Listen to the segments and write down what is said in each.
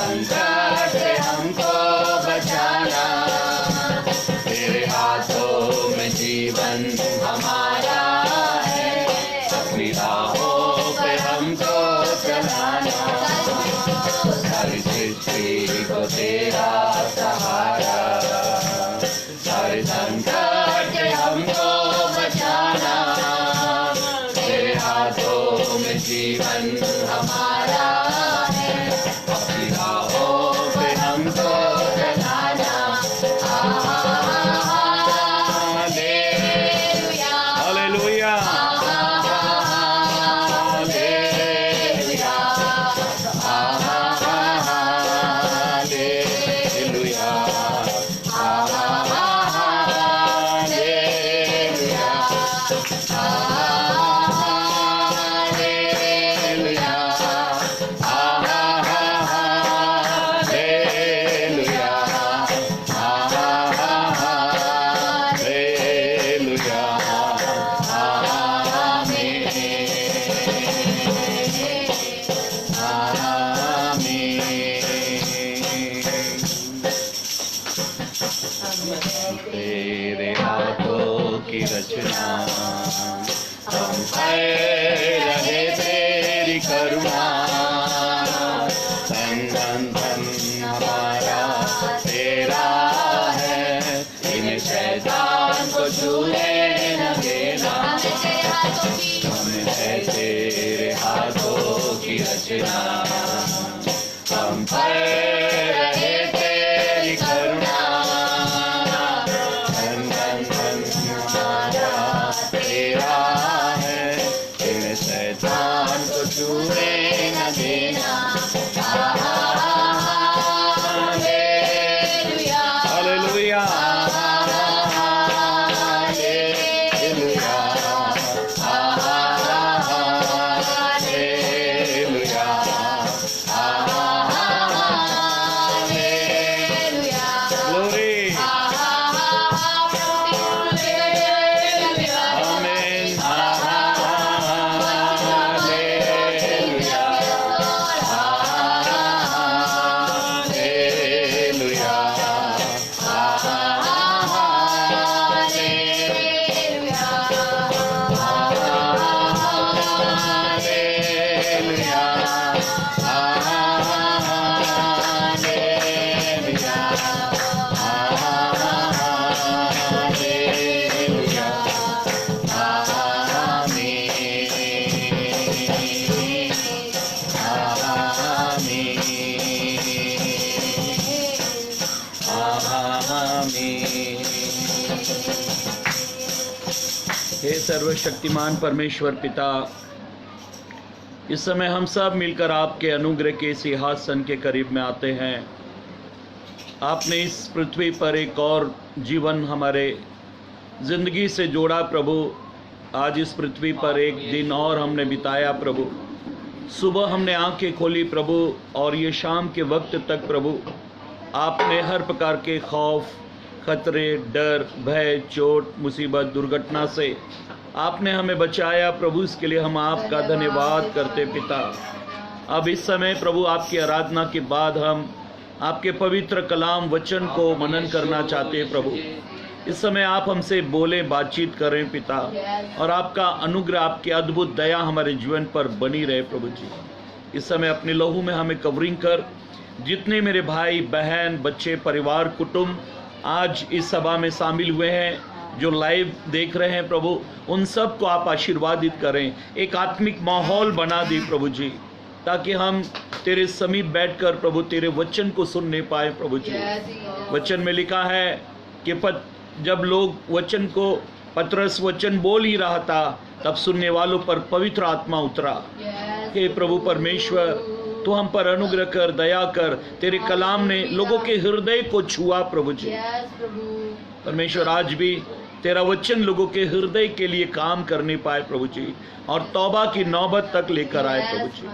संकट से हमको बचाना, तेरे हाथों में जीवन हमारा है, अपनी राहों पे हमको चलाना, सारी सृष्टि को तेरा सहारा, सारे संकट से हमको बचाना, तेरे हाथों में जीवन हमारा है, अपनी राहों पे हमको चलाना। हालेलुया, तेरे हाथों की रचना, हम रहे तेरी करुणा, संबंधन हमारा तेरा है, इन शैतान को छूने न देना, हम है तेरे हाथों की रचना, हम रहे तेरी करुणा, तेरा है, इन शैतान को छूने न देना। हालेलुया, हे सर्वशक्तिमान परमेश्वर पिता, इस समय हम सब मिलकर आपके अनुग्रह के सिंहासन के करीब में आते हैं। आपने इस पृथ्वी पर एक और जीवन हमारे ज़िंदगी से जोड़ा प्रभु। आज इस पृथ्वी पर एक दिन और हमने बिताया प्रभु। सुबह हमने आंखें खोली प्रभु, और ये शाम के वक्त तक प्रभु आपने हर प्रकार के खौफ, खतरे, डर, भय, चोट, मुसीबत, दुर्घटना से आपने हमें बचाया प्रभु। इसके लिए हम आपका धन्यवाद करते पिता। अब इस समय प्रभु आपकी आराधना के बाद हम आपके पवित्र कलाम वचन को मनन करना चाहते हैं प्रभु। इस समय आप हमसे बोले, बातचीत करें पिता, और आपका अनुग्रह, आपकी अद्भुत दया हमारे जीवन पर बनी रहे प्रभु जी। इस समय अपने लहू में हमें कवरिंग कर, जितने मेरे भाई बहन, बच्चे, परिवार, कुटुंब आज इस सभा में शामिल हुए हैं, जो लाइव देख रहे हैं प्रभु, उन सब को आप आशीर्वादित करें। एक आत्मिक माहौल बना दी प्रभु जी, ताकि हम तेरे समीप बैठकर प्रभु तेरे वचन को सुनने पाए प्रभु जी। वचन में लिखा है कि जब लोग वचन को, पतरस वचन बोल ही रहा था, तब सुनने वालों पर पवित्र आत्मा उतरा। हे प्रभु परमेश्वर, तू हम पर अनुग्रह कर, दया कर। तेरे कलाम ने लोगों के हृदय को छुआ प्रभु जी। परमेश्वर, आज भी तेरा वचन लोगों के हृदय के लिए काम करने पाए प्रभु जी, और तौबा की नौबत तक लेकर आए प्रभु जी।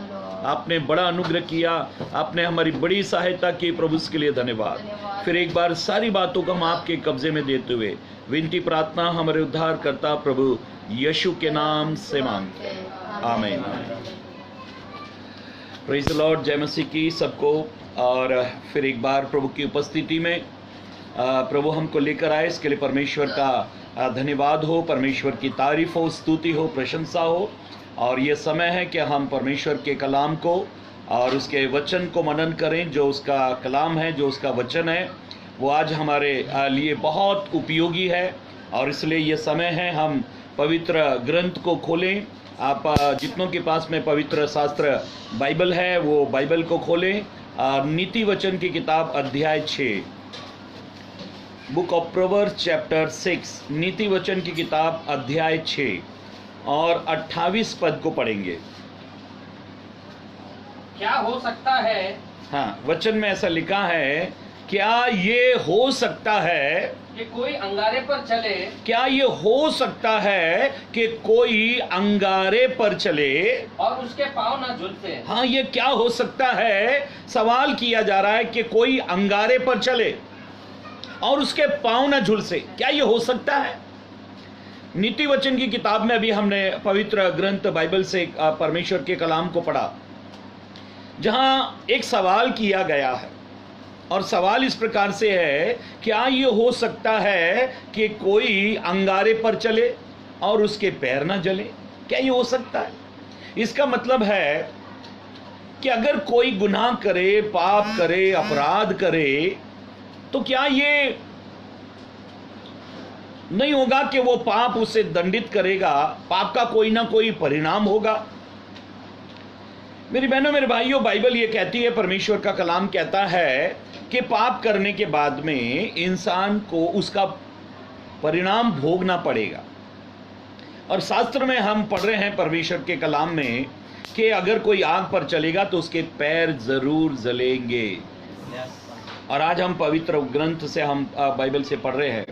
आपने बड़ा अनुग्रह किया, आपने हमारी बड़ी सहायता की प्रभु, इसके लिए धन्यवाद। फिर एक बार सारी बातों को हम आपके कब्जे में देते हुए विनती प्रार्थना हमारे उद्धार करता प्रभु यीशु के नाम से मांगते हैं, आमीन। प्रेज़ द लॉर्ड, जय मसीह की सबको। और फिर एक बार प्रभु की उपस्थिति में प्रभु हमको लेकर आए, इसके लिए परमेश्वर का धन्यवाद हो, परमेश्वर की तारीफ हो, स्तुति हो, प्रशंसा हो। और ये समय है कि हम परमेश्वर के कलाम को और उसके वचन को मनन करें। जो उसका कलाम है, जो उसका वचन है, वो आज हमारे लिए बहुत उपयोगी है। और इसलिए ये समय है हम पवित्र ग्रंथ को खोलें। आप जितनों के पास में पवित्र शास्त्र बाइबल है वो बाइबल को खोलें। नीति वचन की किताब अध्याय 6, बुक ऑफ प्रोवर्ब्स चैप्टर 6, नीति वचन की किताब अध्याय 6 और 28 पद को पढ़ेंगे। क्या हो सकता है? हाँ, वचन में ऐसा लिखा है, क्या ये हो सकता है कि कोई अंगारे पर चले? क्या ये हो सकता है कि कोई अंगारे पर चले और उसके पांव न झुलसे? हाँ, ये क्या हो सकता है? सवाल किया जा रहा है कि कोई अंगारे पर चले और उसके पांव न झुलसे। क्या ये हो सकता है? नीति वचन की किताब में अभी हमने पवित्र ग्रंथ बाइबल से परमेश्वर के कलाम को पढ़ा, जहां एक सवाल किया गया है। और सवाल इस प्रकार से है, क्या ये हो सकता है कि कोई अंगारे पर चले और उसके पैर ना जले? क्या ये हो सकता है? इसका मतलब है कि अगर कोई गुनाह करे, पाप करे, अपराध करे, तो क्या ये नहीं होगा कि वो पाप उसे दंडित करेगा, पाप का कोई ना कोई परिणाम होगा? मेरी बहनों, मेरे भाइयों, बाइबल ये कहती है, परमेश्वर का कलाम कहता है कि पाप करने के बाद में इंसान को उसका परिणाम भोगना पड़ेगा। और शास्त्र में हम पढ़ रहे हैं परमेश्वर के कलाम में कि अगर कोई आग पर चलेगा तो उसके पैर जरूर जलेंगे। और आज हम पवित्र ग्रंथ से हम बाइबल से पढ़ रहे हैं,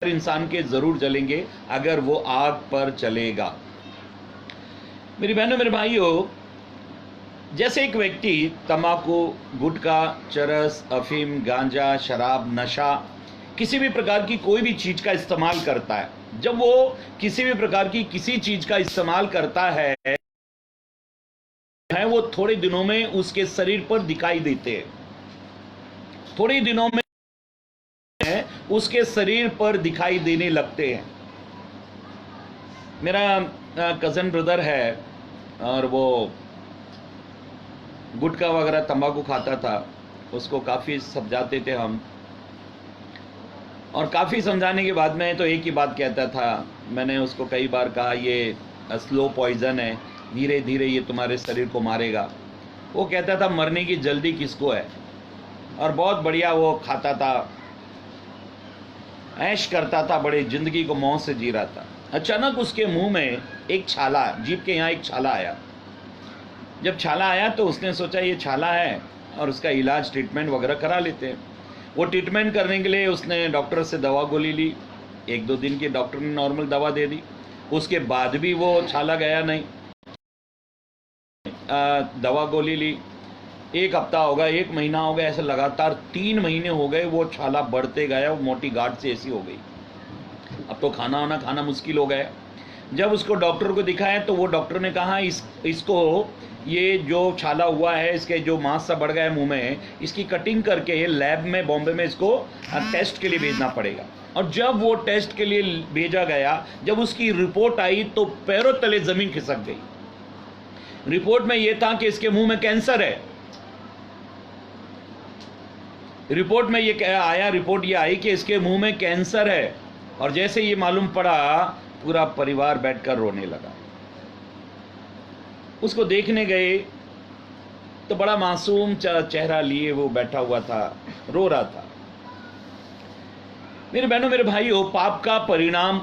इंसान के जरूर जलेंगे अगर वो आग पर चलेगा। मेरी बहनों, मेरे भाइयों, जैसे एक व्यक्ति तंबाकू, गुटखा, चरस, अफीम, गांजा, शराब, नशा, किसी भी प्रकार की कोई भी चीज का इस्तेमाल करता है, जब वो किसी भी प्रकार की किसी चीज का इस्तेमाल करता है वो थोड़े दिनों में उसके शरीर पर दिखाई देते हैं। थोड़े दिनों में उसके शरीर पर दिखाई देने लगते हैं। मेरा कज़न ब्रदर है और वो गुटखा वगैरह तंबाकू खाता था। उसको काफ़ी समझाते थे हम, और काफ़ी समझाने के बाद में तो एक ही बात कहता था। मैंने उसको कई बार कहा, ये स्लो पॉइजन है, धीरे धीरे ये तुम्हारे शरीर को मारेगा। वो कहता था, मरने की जल्दी किसको है? और बहुत बढ़िया वो खाता था, ऐश करता था, बड़े जिंदगी को मौज से जी रहा था। अचानक उसके मुंह में एक छाला, जीभ के यहाँ एक छाला आया। जब छाला आया तो उसने सोचा ये छाला है और उसका इलाज, ट्रीटमेंट वगैरह करा लेते हैं। वो ट्रीटमेंट करने के लिए उसने डॉक्टर से दवा गोली ली। 1-2 दिन की डॉक्टर ने नॉर्मल दवा दे दी। उसके बाद भी वो छाला गया नहीं। दवा गोली ली, 1 हफ्ता हो गया, 1 महीना हो गया, ऐसे लगातार 3 महीने हो गए। वो छाला बढ़ते गया, वो मोटी गांठ से ऐसी हो गई। अब तो खाना वाना खाना मुश्किल हो गया। जब उसको डॉक्टर को दिखाया तो वो डॉक्टर ने कहा, इसको ये जो छाला हुआ है, इसके जो मांस सा बढ़ गया है मुंह में, इसकी कटिंग करके लैब में बॉम्बे में इसको टेस्ट के लिए भेजना पड़ेगा। और जब वो टेस्ट के लिए भेजा गया, जब उसकी रिपोर्ट आई तो पैरों तले जमीन खिसक गई। रिपोर्ट में ये था कि इसके मुंह में कैंसर है। रिपोर्ट में ये आया, रिपोर्ट ये आई कि इसके मुंह में कैंसर है। और जैसे ये मालूम पड़ा, पूरा परिवार बैठकर रोने लगा। उसको देखने गए तो बड़ा मासूम चेहरा लिए वो बैठा हुआ था, रो रहा था। मेरे बहनों, मेरे भाइयों, पाप का परिणाम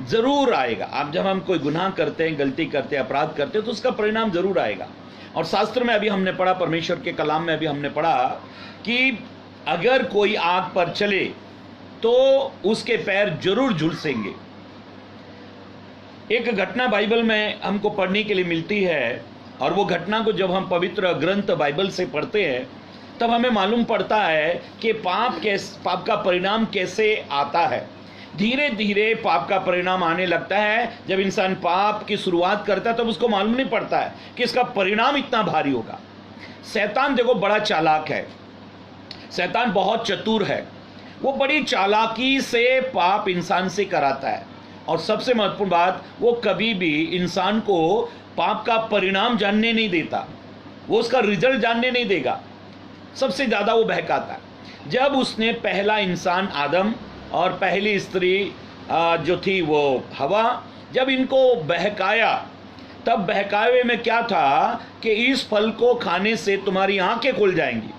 जरूर आएगा। आप जब हम कोई गुनाह करते हैं, गलती करते हैं, अपराध करते हैं, तो उसका परिणाम जरूर आएगा। और शास्त्र में अभी हमने पढ़ा, परमेश्वर के कलाम में अभी हमने पढ़ा कि अगर कोई आग पर चले तो उसके पैर जरूर झुलसेंगे। एक घटना बाइबल में हमको पढ़ने के लिए मिलती है, और वो घटना को जब हम पवित्र ग्रंथ बाइबल से पढ़ते हैं तब हमें मालूम पड़ता है कि पाप का परिणाम कैसे आता है। धीरे धीरे पाप का परिणाम आने लगता है। जब इंसान पाप की शुरुआत करता है तब उसको मालूम नहीं पड़ता है कि इसका परिणाम इतना भारी होगा। शैतान देखो बड़ा चालाक है, शैतान बहुत चतुर है, वो बड़ी चालाकी से पाप इंसान से कराता है। और सबसे महत्वपूर्ण बात, वो कभी भी इंसान को पाप का परिणाम जानने नहीं देता, वो उसका रिजल्ट जानने नहीं देगा। सबसे ज्यादा वो बहकाता है। जब उसने पहला इंसान आदम और पहली स्त्री जो थी वो हवा, जब इनको बहकाया, तब बहकावे में क्या था कि इस फल को खाने से तुम्हारी आंखें खुल जाएंगी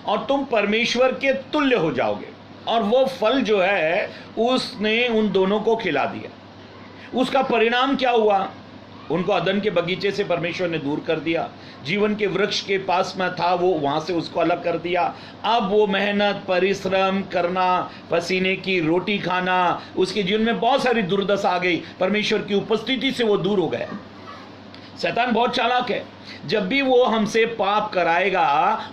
और तुम परमेश्वर के तुल्य हो जाओगे। और वो फल जो है उसने उन दोनों को खिला दिया। उसका परिणाम क्या हुआ? उनको अदन के बगीचे से परमेश्वर ने दूर कर दिया। जीवन के वृक्ष के पास में था वो, वहां से उसको अलग कर दिया। अब वो मेहनत, परिश्रम करना, पसीने की रोटी खाना, उसके जीवन में बहुत सारी दुर्दशा आ गई। परमेश्वर की उपस्थिति से वो दूर हो गया। शैतान बहुत चालाक है। जब भी वो हमसे पाप कराएगा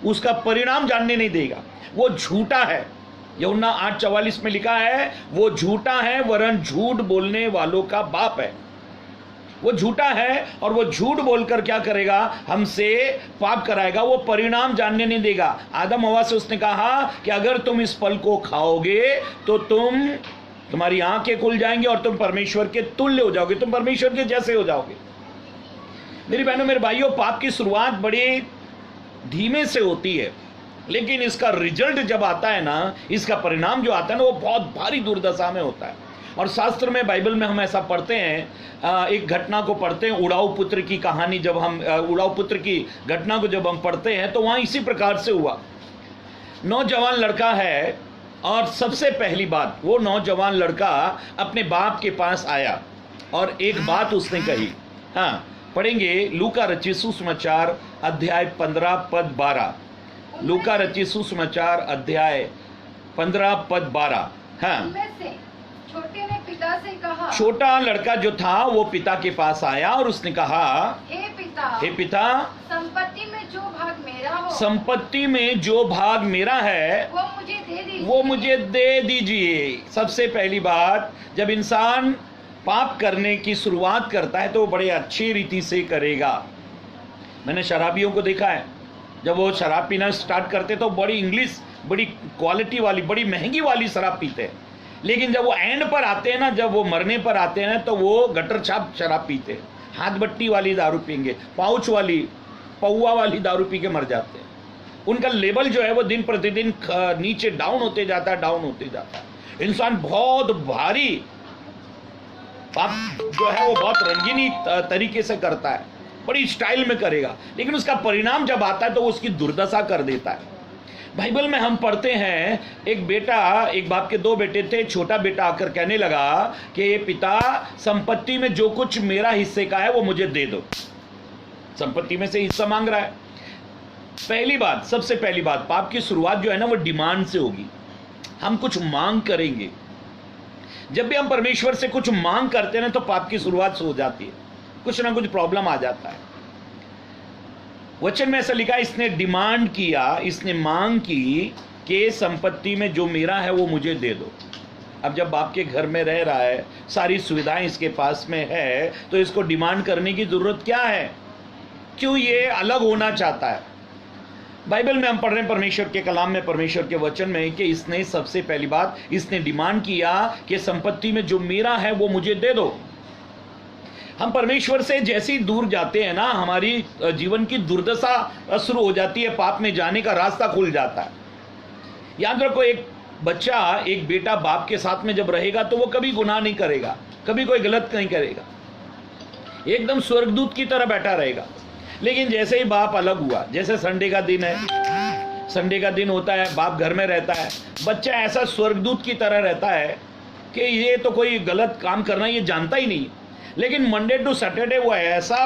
उसका परिणाम जानने नहीं देगा। वो झूठा है। यूहन्ना 8:44 में लिखा है, वो झूठा है वरन झूठ बोलने वालों का बाप है। वो झूठा है और वो झूठ बोलकर क्या करेगा? हमसे पाप कराएगा। वो परिणाम जानने नहीं देगा। आदम हवा से उसने कहा कि अगर तुम इस फल को खाओगे तो तुम्हारी आंखें खुल जाएंगी और तुम परमेश्वर के तुल्य हो जाओगे, तुम परमेश्वर के जैसे हो जाओगे। मेरी बहनों मेरे भाइयों, पाप की शुरुआत बड़ी धीमे से होती है, लेकिन इसका रिजल्ट जब आता है ना, इसका परिणाम जो आता है ना, वो बहुत भारी दुर्दशा में होता है। और शास्त्र में, बाइबल में हम ऐसा पढ़ते हैं, एक घटना को पढ़ते हैं, उड़ाऊ पुत्र की कहानी। जब हम उड़ाऊ पुत्र की घटना को जब हम पढ़ते हैं तो वहां इसी प्रकार से हुआ। नौजवान लड़का है और सबसे पहली बात, वो नौजवान लड़का अपने बाप के पास आया और एक बात उसने कही। हाँ, पढ़ेंगे लूका रचित सुसमाचार अध्याय 15 पद 12। लूका रचित सुसमाचार अध्याय 15 पद 12। हाँ, छोटे ने पिता से कहा, छोटा लड़का जो था वो पिता के पास आया और उसने कहा, हे पिता, संपत्ति में जो भाग मेरा हो, संपत्ति में जो भाग मेरा है वो मुझे दे दीजिए। सबसे पहली बात, जब इंसान पाप करने की शुरुआत करता है तो वो बड़े अच्छी रीति से करेगा। मैंने शराबियों को देखा है, जब वो शराब पीना स्टार्ट करते तो बड़ी इंग्लिश, बड़ी क्वालिटी वाली, बड़ी महंगी वाली शराब पीते हैं। लेकिन जब वो एंड पर आते हैं ना, जब वो मरने पर आते हैं तो वो गटर छाप शराब पीते हैं, हाथ बट्टी वाली दारू पीएंगे, पाउच वाली, पौवा वाली दारू पी के मर जाते हैं। उनका लेवल जो है वो दिन प्रतिदिन नीचे डाउन होते जाता है, डाउन होते जाता है। इंसान बहुत भारी पाप जो है वो बहुत रंगीनी तरीके से करता है, बड़ी स्टाइल में करेगा, लेकिन उसका परिणाम जब आता है तो वो उसकी दुर्दशा कर देता है। बाइबल में हम पढ़ते हैं, एक बाप के 2 बेटे थे। छोटा बेटा आकर कहने लगा कि पिता, संपत्ति में जो कुछ मेरा हिस्से का है वो मुझे दे दो। संपत्ति में से हिस्सा मांग रहा है। पहली बात, सबसे पहली बात, पाप की शुरुआत जो है ना वो डिमांड से होगी। हम कुछ मांग करेंगे। जब भी हम परमेश्वर से कुछ मांग करते हैं ना तो पाप की शुरुआत हो जाती है, कुछ ना कुछ प्रॉब्लम आ जाता है। वचन में ऐसा लिखा, इसने डिमांड किया, इसने मांग की कि संपत्ति में जो मेरा है वो मुझे दे दो। अब जब बाप के घर में रह रहा है, सारी सुविधाएं इसके पास में है, तो इसको डिमांड करने की जरूरत क्या है? क्यों ये अलग होना चाहता है? बाइबल में हम पढ़ रहे हैं, परमेश्वर के कलाम में, परमेश्वर के वचन में, कि इसने सबसे पहली बात, इसने डिमांड किया कि संपत्ति में जो मेरा है वो मुझे दे दो। हम परमेश्वर से जैसे ही दूर जाते हैं ना, हमारी जीवन की दुर्दशा शुरू हो जाती है, पाप में जाने का रास्ता खुल जाता है। याद रखो, एक बच्चा, एक बेटा बाप के साथ में जब रहेगा तो वो कभी गुनाह नहीं करेगा, कभी कोई गलत नहीं करेगा, एकदम स्वर्गदूत की तरह बैठा रहेगा। लेकिन जैसे ही बाप अलग हुआ, जैसे संडे का दिन है, संडे का दिन होता है, बाप घर में रहता है, बच्चा ऐसा स्वर्गदूत की तरह रहता है कि ये तो कोई गलत काम करना ये जानता ही नहीं। लेकिन मंडे टू सैटरडे वो ऐसा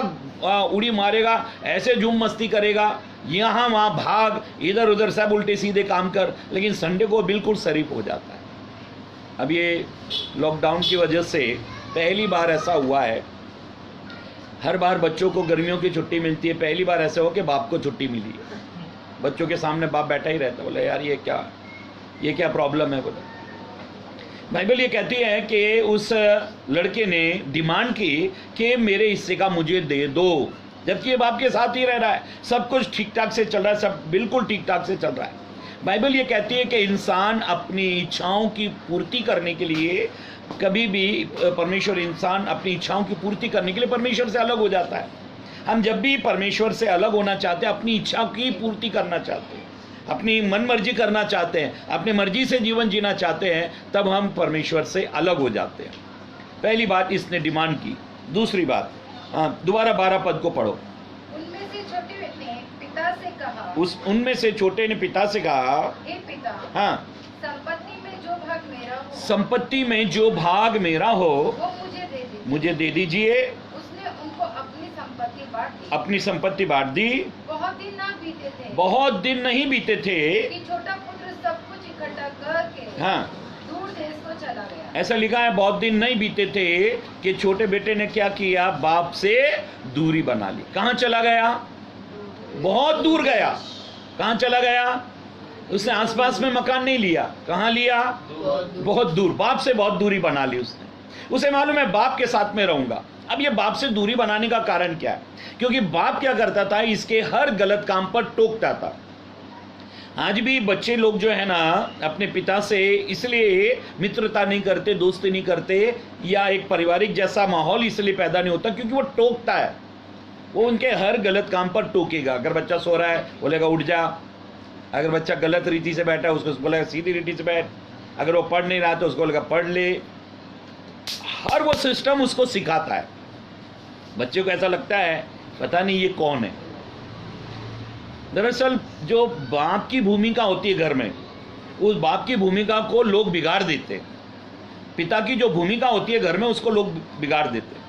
उड़ी मारेगा, ऐसे झूम मस्ती करेगा, यहाँ वहाँ भाग, इधर उधर सब उल्टे सीधे काम कर, लेकिन संडे को बिल्कुल शरीफ हो जाता है। अब ये लॉकडाउन की वजह से पहली बार ऐसा हुआ है, हर बार बच्चों को गर्मियों की छुट्टी मिलती है, पहली बार ऐसे हो कि बाप को छुट्टी मिली है। बच्चों के सामने बाप बैठा ही रहता है, बोले यार ये क्या प्रॉब्लम है? बोले बाइबल ये कहती है कि उस लड़के ने डिमांड की कि मेरे हिस्से का मुझे दे दो, जबकि ये बाप के साथ ही रह रहा है, सब कुछ ठीक ठाक से चल रहा है, सब बिल्कुल ठीक ठाक से चल रहा है। बाइबल ये कहती है कि इंसान अपनी इच्छाओं की पूर्ति करने के लिए कभी भी परमेश्वर, इंसान अपनी इच्छाओं की पूर्ति करने के लिए परमेश्वर से अलग हो जाता है। हम जब भी परमेश्वर से अलग होना चाहते हैं, अपनी इच्छा की पूर्ति करना चाहते हैं, अपनी मन मर्जी करना चाहते हैं, अपनी मर्जी से जीवन जीना चाहते हैं, तब हम परमेश्वर से अलग हो जाते हैं। पहली बात इसने डिमांड की। दूसरी बात, दोबारा 12 पद को पढ़ो। उनमें से छोटे ने पिता से कहा, उनमें से छोटे ने पिता से कहा, हे पिता, हाँ, संपत्ति में जो भाग मेरा हो, संपत्ति में जो भाग मेरा हो वो मुझे दे दीजिए। उसने उनको अपनी संपत्ति बांट दी। अपनी संपत्ति बांट दी। बहुत दिन ना बीते थे, बहुत दिन नहीं बीते थे कि छोटा पुत्र सब कुछ इकट्ठा करके हाँ, दूर देश को चला गया। ऐसा लिखा है, बहुत दिन नहीं बीते थे कि छोटे बेटे ने क्या किया, बाप से दूरी बना ली। कहाँ चला गया? बहुत दूर गया। कहाँ चला गया? उसने आसपास में मकान नहीं लिया। कहाँ लिया? बहुत दूर। बाप से बहुत दूरी बना ली उसने। उसे मालूम है बाप के साथ में रहूंगा। अब ये बाप से दूरी बनाने का कारण क्या है? क्योंकि बाप क्या करता था, इसके हर गलत काम पर टोकता था। आज भी बच्चे लोग जो है ना, अपने पिता से इसलिए मित्रता नहीं करते, दोस्ती नहीं करते, या एक पारिवारिक जैसा माहौल इसलिए पैदा नहीं होता क्योंकि वो टोकता है। वो उनके हर गलत काम पर टोकेगा। अगर बच्चा सो रहा है बोलेगा उठ जा, अगर बच्चा गलत रीति से बैठा है उसको बोलेगा सीधी रीति से बैठ, अगर वो पढ़ नहीं रहा तो उसको बोलेगा पढ़ ले। हर वो सिस्टम उसको सिखाता है। बच्चे को ऐसा लगता है पता नहीं ये कौन है। दरअसल जो बाप की भूमिका होती है घर में, उस बाप की भूमिका को लोग बिगाड़ देते हैं। पिता की जो भूमिका होती है घर में, उसको लोग बिगाड़ देते हैं।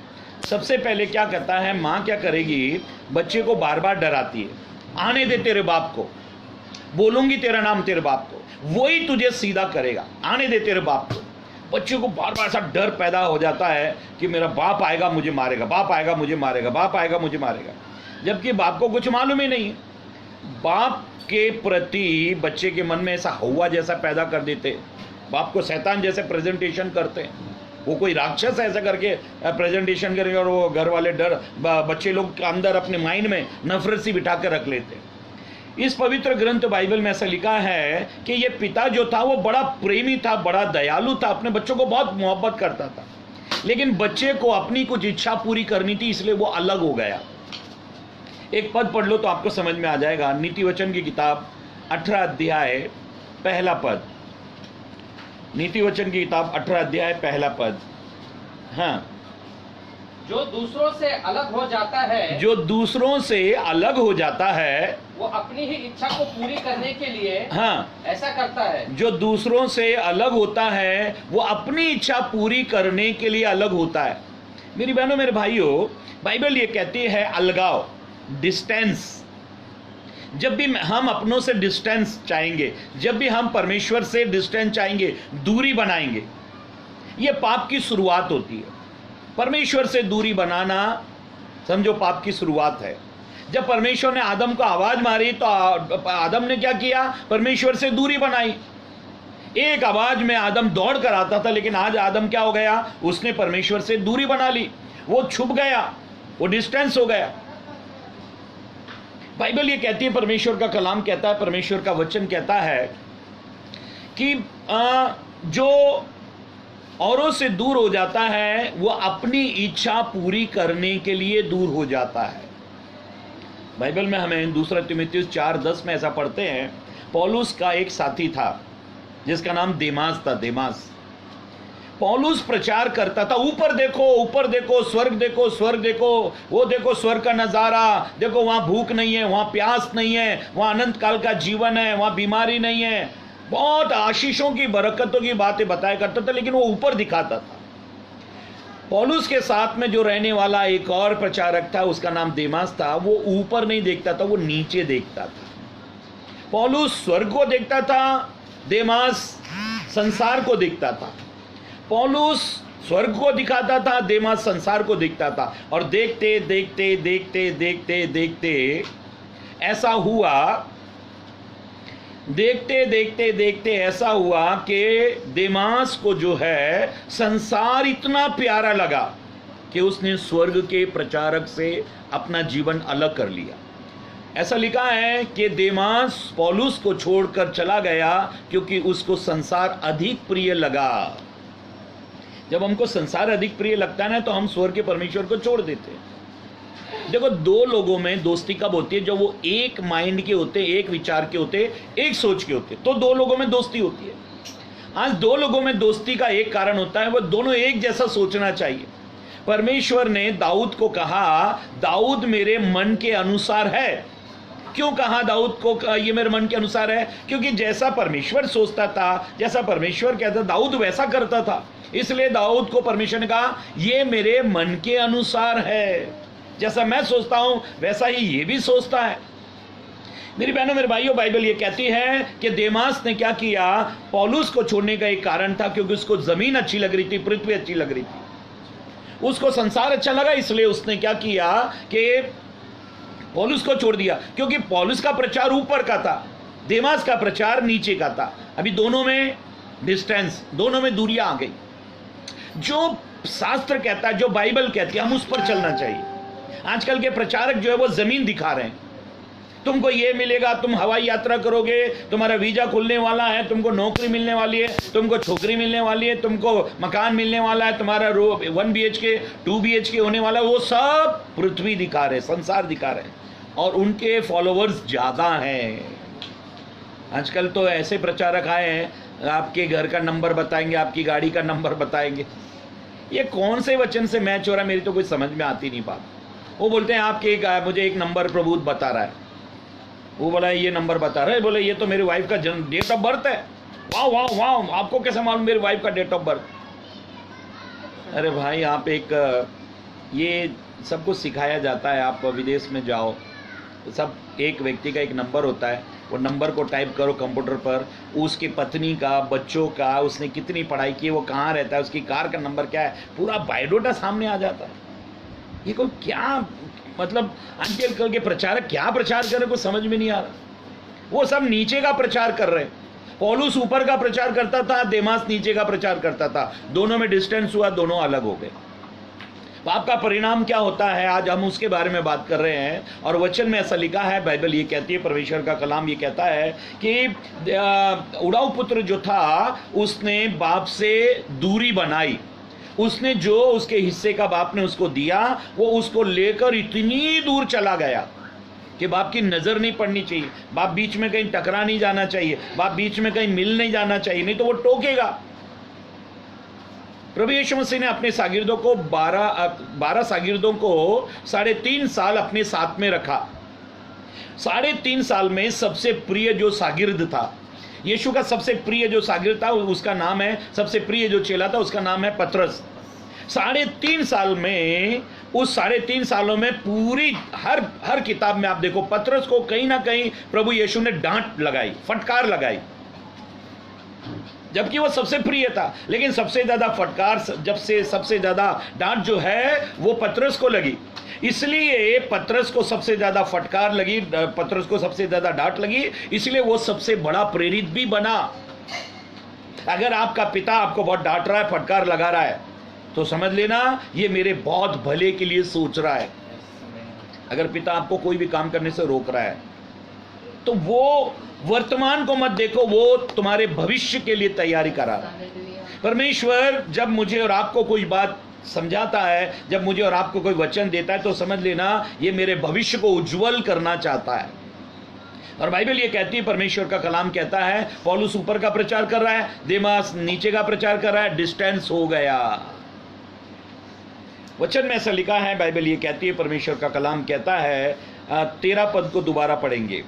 सबसे पहले क्या करता है, माँ क्या करेगी, बच्चे को बार बार डराती है, आने दे तेरे बाप को, बोलूंगी तेरा नाम तेरे बाप को, वही तुझे सीधा करेगा, आने दे तेरे बाप को। बच्चे को बार बार ऐसा डर पैदा हो जाता है कि मेरा बाप आएगा मुझे मारेगा, बाप आएगा मुझे मारेगा, बाप आएगा मुझे मारेगा, जबकि बाप को कुछ मालूम ही नहीं है। बाप के प्रति बच्चे के मन में ऐसा हवा जैसा पैदा कर देते, बाप को शैतान जैसे प्रेजेंटेशन करते हैं। वो कोई राक्षस ऐसा करके प्रेजेंटेशन करेंगे और वो घर वाले डर, बच्चे लोग अंदर अपने माइंड में नफरत सी बिठा कर रख लेते हैं। इस पवित्र ग्रंथ बाइबल में ऐसा लिखा है कि ये पिता जो था वो बड़ा प्रेमी था, बड़ा दयालु था, अपने बच्चों को बहुत मोहब्बत करता था, लेकिन बच्चे को अपनी कुछ इच्छा पूरी करनी थी, इसलिए वो अलग हो गया। एक पद पढ़ लो तो आपको समझ में आ जाएगा। नीति वचन की किताब 18 अध्याय पहला पद। नीति वचन की किताब 18 अध्याय पहला पद। हाँ, जो दूसरों से अलग हो जाता है, जो दूसरों से अलग हो जाता है, वो अपनी ही इच्छा को पूरी करने के लिए हाँ, ऐसा करता है। जो दूसरों से अलग होता है वो अपनी इच्छा पूरी करने के लिए अलग होता है। मेरी बहनों मेरे भाइयों, बाइबल ये कहती है अलगाव, डिस्टेंस। जब भी हम अपनों से डिस्टेंस चाहेंगे, जब भी हम परमेश्वर से डिस्टेंस चाहेंगे, दूरी बनाएंगे, ये पाप की शुरुआत होती है। परमेश्वर से दूरी बनाना समझो पाप की शुरुआत है। जब परमेश्वर ने आदम को आवाज मारी तो आदम ने क्या किया, परमेश्वर से दूरी बनाई। एक आवाज में आदम दौड़ कर आता था, लेकिन आज आदम क्या हो गया, उसने परमेश्वर से दूरी बना ली, वो छुप गया, वो डिस्टेंस हो गया। बाइबल ये कहती है, परमेश्वर का कलाम कहता है, परमेश्वर का वचन कहता है कि जो औरों से दूर हो जाता है वो अपनी इच्छा पूरी करने के लिए दूर हो जाता है। बाइबल में हमें 2 तीमुथियुस 4:10 में ऐसा पढ़ते हैं, पौलुस का एक साथी था जिसका नाम देमास था। देमास, पौलुस प्रचार करता था, ऊपर देखो, ऊपर देखो, स्वर्ग देखो, स्वर्ग देखो, वो देखो स्वर्ग का नजारा देखो, वहां भूख नहीं है, वहां प्यास नहीं है, वहां अनंत काल का जीवन है, वहां बीमारी नहीं है, बहुत आशीषों की बरकतों की बातें बताया करता था, लेकिन वो ऊपर दिखाता था। पौलुस के साथ में जो रहने वाला एक और प्रचारक था, उसका नाम देमास था, वो ऊपर नहीं देखता था, वो नीचे देखता था। पौलुस स्वर्ग को देखता था, देमास संसार को देखता था। पौलुस स्वर्ग को दिखाता था, देमास संसार को दिखता था। और देखते देखते देखते देखते देखते ऐसा हुआ देखते देखते देखते ऐसा हुआ कि देमास को जो है संसार इतना प्यारा लगा कि उसने स्वर्ग के प्रचारक से अपना जीवन अलग कर लिया। ऐसा लिखा है कि देमास पौलुस को छोड़कर चला गया क्योंकि उसको संसार अधिक प्रिय लगा। जब हमको संसार अधिक प्रिय लगता है ना, तो हम स्वर्ग के परमेश्वर को छोड़ देते हैं। देखो, दो लोगों में दोस्ती कब होती है? जब वो एक माइंड के होते, एक विचार के होते, एक सोच के होते, तो दो लोगों में दोस्ती होती है। आज दो लोगों में दोस्ती का एक कारण होता है, वो दोनों एक जैसा सोचना चाहिए। परमेश्वर ने दाऊद को कहा, दाऊद मेरे मन के अनुसार है। क्यों कहा दाऊद को ये मेरे मन के अनुसार है? क्योंकि जैसा परमेश्वर सोचता था, जैसा परमेश्वर कहता, दाऊद वैसा करता था। इसलिए दाऊद को परमेश्वर ने कहा, ये मेरे मन के अनुसार है, जैसा मैं सोचता हूं वैसा ही ये भी सोचता है। मेरी बहनों, मेरे भाइयों, बाइबल ये कहती है कि देमास ने क्या किया? पौलुस को छोड़ने का एक कारण था क्योंकि उसको जमीन अच्छी लग रही थी, पृथ्वी अच्छी लग रही थी, उसको संसार अच्छा लगा। इसलिए उसने क्या किया कि पौलुस को छोड़ दिया, क्योंकि पौलुस का प्रचार ऊपर का था, देमास का प्रचार नीचे का था। अभी दोनों में डिस्टेंस, दोनों में दूरियां आ गई। जो शास्त्र कहता है, जो बाइबल कहती है, हम उस पर चलना चाहिए। आजकल के प्रचारक जो है वो जमीन दिखा रहे हैं। तुमको ये मिलेगा, तुम हवाई यात्रा करोगे, तुम्हारा वीजा खुलने वाला है, तुमको नौकरी मिलने वाली है, तुमको छोकरी मिलने वाली है, तुमको मकान मिलने वाला है, तुम्हारा 1 BHK 2 BHK होने वाला है। वो सब पृथ्वी दिखा रहे, संसार दिखा रहे, और उनके फॉलोवर्स ज्यादा हैं। आजकल तो ऐसे प्रचारक आए हैं, आपके घर का नंबर बताएंगे, आपकी गाड़ी का नंबर बताएंगे। ये कौन से वचन से मैच हो रहा है, मेरी तो कोई समझ में आती नहीं बात। वो बोलते हैं आपके मुझे एक नंबर प्रभु बता रहा है। वो बोला ये नंबर बता रहा है, बोले ये तो मेरी वाइफ का डेट ऑफ बर्थ है। वाह वाह वाह, आपको कैसे मालूम मेरी वाइफ का डेट ऑफ बर्थ? अरे भाई, आप ये सब कुछ सिखाया जाता है। आप विदेश में जाओ, सब एक व्यक्ति का एक नंबर होता है, वो नंबर को टाइप करो कंप्यूटर पर, उसकी पत्नी का, बच्चों का, उसने कितनी पढ़ाई की, वो कहाँ रहता है, उसकी कार का नंबर क्या है, पूरा बायोडाटा सामने आ जाता है। ये कोई क्या, मतलब आजकल के प्रचारक क्या प्रचार कर रहे, कुछ समझ में नहीं आ रहा। वो सब नीचे का प्रचार कर रहे हैं। पौलुस ऊपर का प्रचार करता था, देमास नीचे का प्रचार करता था। दोनों में डिस्टेंस हुआ, दोनों अलग हो गए। पाप का परिणाम क्या होता है, आज हम उसके बारे में बात कर रहे हैं। और वचन में ऐसा लिखा है, बाइबल ये कहती है, परमेश्वर का कलाम ये कहता है कि उड़ाऊ पुत्र जो था उसने बाप से दूरी बनाई। उसने जो उसके हिस्से का बाप ने उसको दिया, वो उसको लेकर इतनी दूर चला गया कि बाप की नजर नहीं पड़नी चाहिए, बाप बीच में कहीं टकरा नहीं जाना चाहिए, बाप बीच में कहीं मिल नहीं जाना चाहिए, नहीं तो वो टोकेगा। प्रभु यीशु मसीह ने अपने शागिर्दों को 12 शागिर्दों को 3.5 साल अपने साथ में रखा। 3.5 साल में सबसे प्रिय जो शागिर्द था, यीशु का सबसे प्रिय जो शागिर्द था, उसका नाम है, सबसे प्रिय जो चेला था उसका नाम है पतरस। 3.5 साल में, उस 3.5 सालों में पूरी हर किताब में आप देखो, पतरस को कहीं ना कहीं प्रभु यीशु ने डांट लगाई, फटकार लगाई, जबकि वो सबसे प्रिय था। लेकिन सबसे ज्यादा फटकार, सबसे ज्यादा डांट जो है वो पतरस को लगी। इसलिए पतरस को सबसे ज्यादा फटकार लगी, पतरस को सबसे ज्यादा डांट लगी, इसलिए वो सबसे बड़ा प्रेरित भी बना। अगर आपका पिता आपको बहुत डांट रहा है, फटकार लगा रहा है, तो समझ लेना ये मेरे बहुत भले के लिए सोच रहा है। अगर पिता आपको कोई भी काम करने से रोक रहा है, तो वो वर्तमान को मत देखो, वो तुम्हारे भविष्य के लिए तैयारी करा रहा है। परमेश्वर जब मुझे और आपको कोई बात समझाता है, जब मुझे और आपको कोई वचन देता है, तो समझ लेना ये मेरे भविष्य को उज्जवल करना चाहता है। और बाइबल ये कहती है, परमेश्वर का कलाम कहता है, पौलुस ऊपर का प्रचार कर रहा है, देमास नीचे का प्रचार कर रहा है, डिस्टेंस हो गया। वचन में ऐसा लिखा है, बाइबल ये कहती है, परमेश्वर का कलाम कहता है, 13 पद को दोबारा पढ़ेंगे।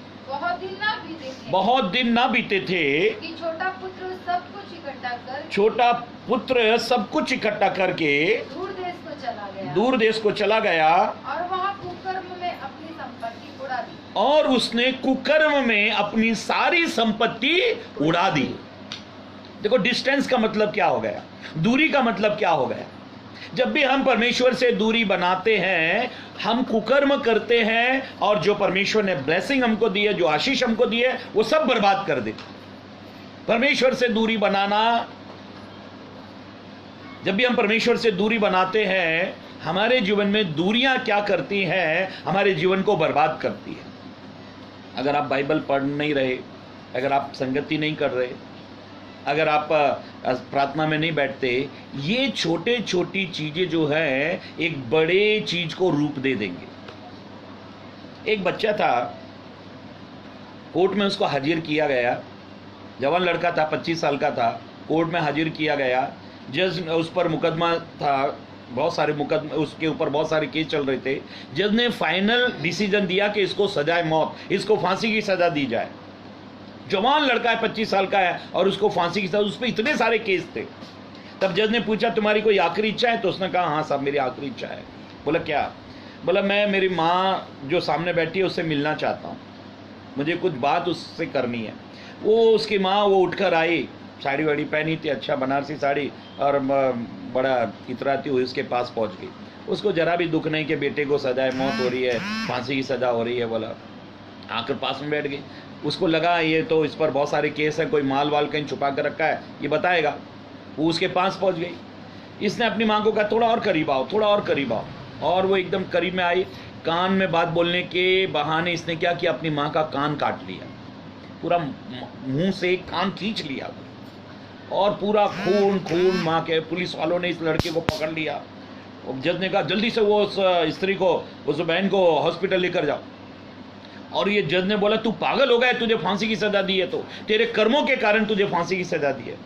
बहुत दिन ना बीते थे कि छोटा पुत्र सब कुछ इकट्ठा करके दूर देश को चला गया और वहाँ कुकर्म में अपनी संपत्ति उड़ा दी। और उसने कुकर्म में अपनी सारी संपत्ति उड़ा दी। देखो, डिस्टेंस का मतलब क्या हो गया, दूरी का मतलब क्या हो गया। जब भी हम परमेश्वर से दूरी बनाते हैं, हम कुकर्म करते हैं और जो परमेश्वर ने ब्लेसिंग हमको दी है, जो आशीष हमको दी है, वो सब बर्बाद कर देते। परमेश्वर से दूरी बनाना, जब भी हम परमेश्वर से दूरी बनाते हैं, हमारे जीवन में दूरियां क्या करती हैं? हमारे जीवन को बर्बाद करती है। अगर आप बाइबल पढ़ नहीं रहे, अगर आप संगति नहीं कर रहे, अगर आप प्रार्थना में नहीं बैठते, ये छोटे छोटी चीजें जो है एक बड़े चीज को रूप दे देंगे। एक बच्चा था, कोर्ट में उसको हाजिर किया गया, जवान लड़का था, 25 साल का था, कोर्ट में हाजिर किया गया। जज उस पर मुकदमा था, बहुत सारे मुकदमे, उसके ऊपर बहुत सारे केस चल रहे थे। जज ने फाइनल डिसीजन दिया कि इसको सजाए मौत, इसको फांसी की सजा दी जाए। जवान लड़का है, 25 साल का है, और उसको फांसी की सजा। उस पर इतने सारे केस थे। तब जज ने पूछा, तुम्हारी कोई आखिरी इच्छा है? तो उसने कहा, हाँ साहब, मेरी आखिरी इच्छा है। बोला, क्या? बोला, मैं मेरी माँ जो सामने बैठी है उससे मिलना चाहता हूँ, मुझे कुछ बात उससे करनी है। वो उसकी माँ वो उठकर आई, साड़ी वाड़ी पहनी थी, अच्छा बनारसी साड़ी, और बड़ा इतराती हुई उसके पास पहुंच गई। उसको जरा भी दुख नहीं कि बेटे को सजाए मौत हो रही है, फांसी की सजा हो रही है। बोला, आकर पास में बैठ गई। उसको लगा ये तो इस पर बहुत सारे केस हैं, कोई माल वाल कहीं छुपा कर रखा है, ये बताएगा। वो उसके पास पहुंच गई। इसने अपनी माँ को कहा, थोड़ा और करीब आओ, थोड़ा और करीब आओ। और वो एकदम करीब में आई। कान में बात बोलने के बहाने इसने क्या किया, अपनी माँ का कान काट लिया, पूरा मुंह से कान खींच लिया, और पूरा खून खून। माँ के पुलिस वालों ने इस लड़के को पकड़ लिया। जज ने कहा, जल्दी से वो उस स्त्री को, उस बहन को हॉस्पिटल लेकर जाओ। और ये जज ने बोला, तू पागल हो गया, तुझे फांसी की सजा दी है, तो तेरे कर्मों के कारण तुझे फांसी की सजा दी है।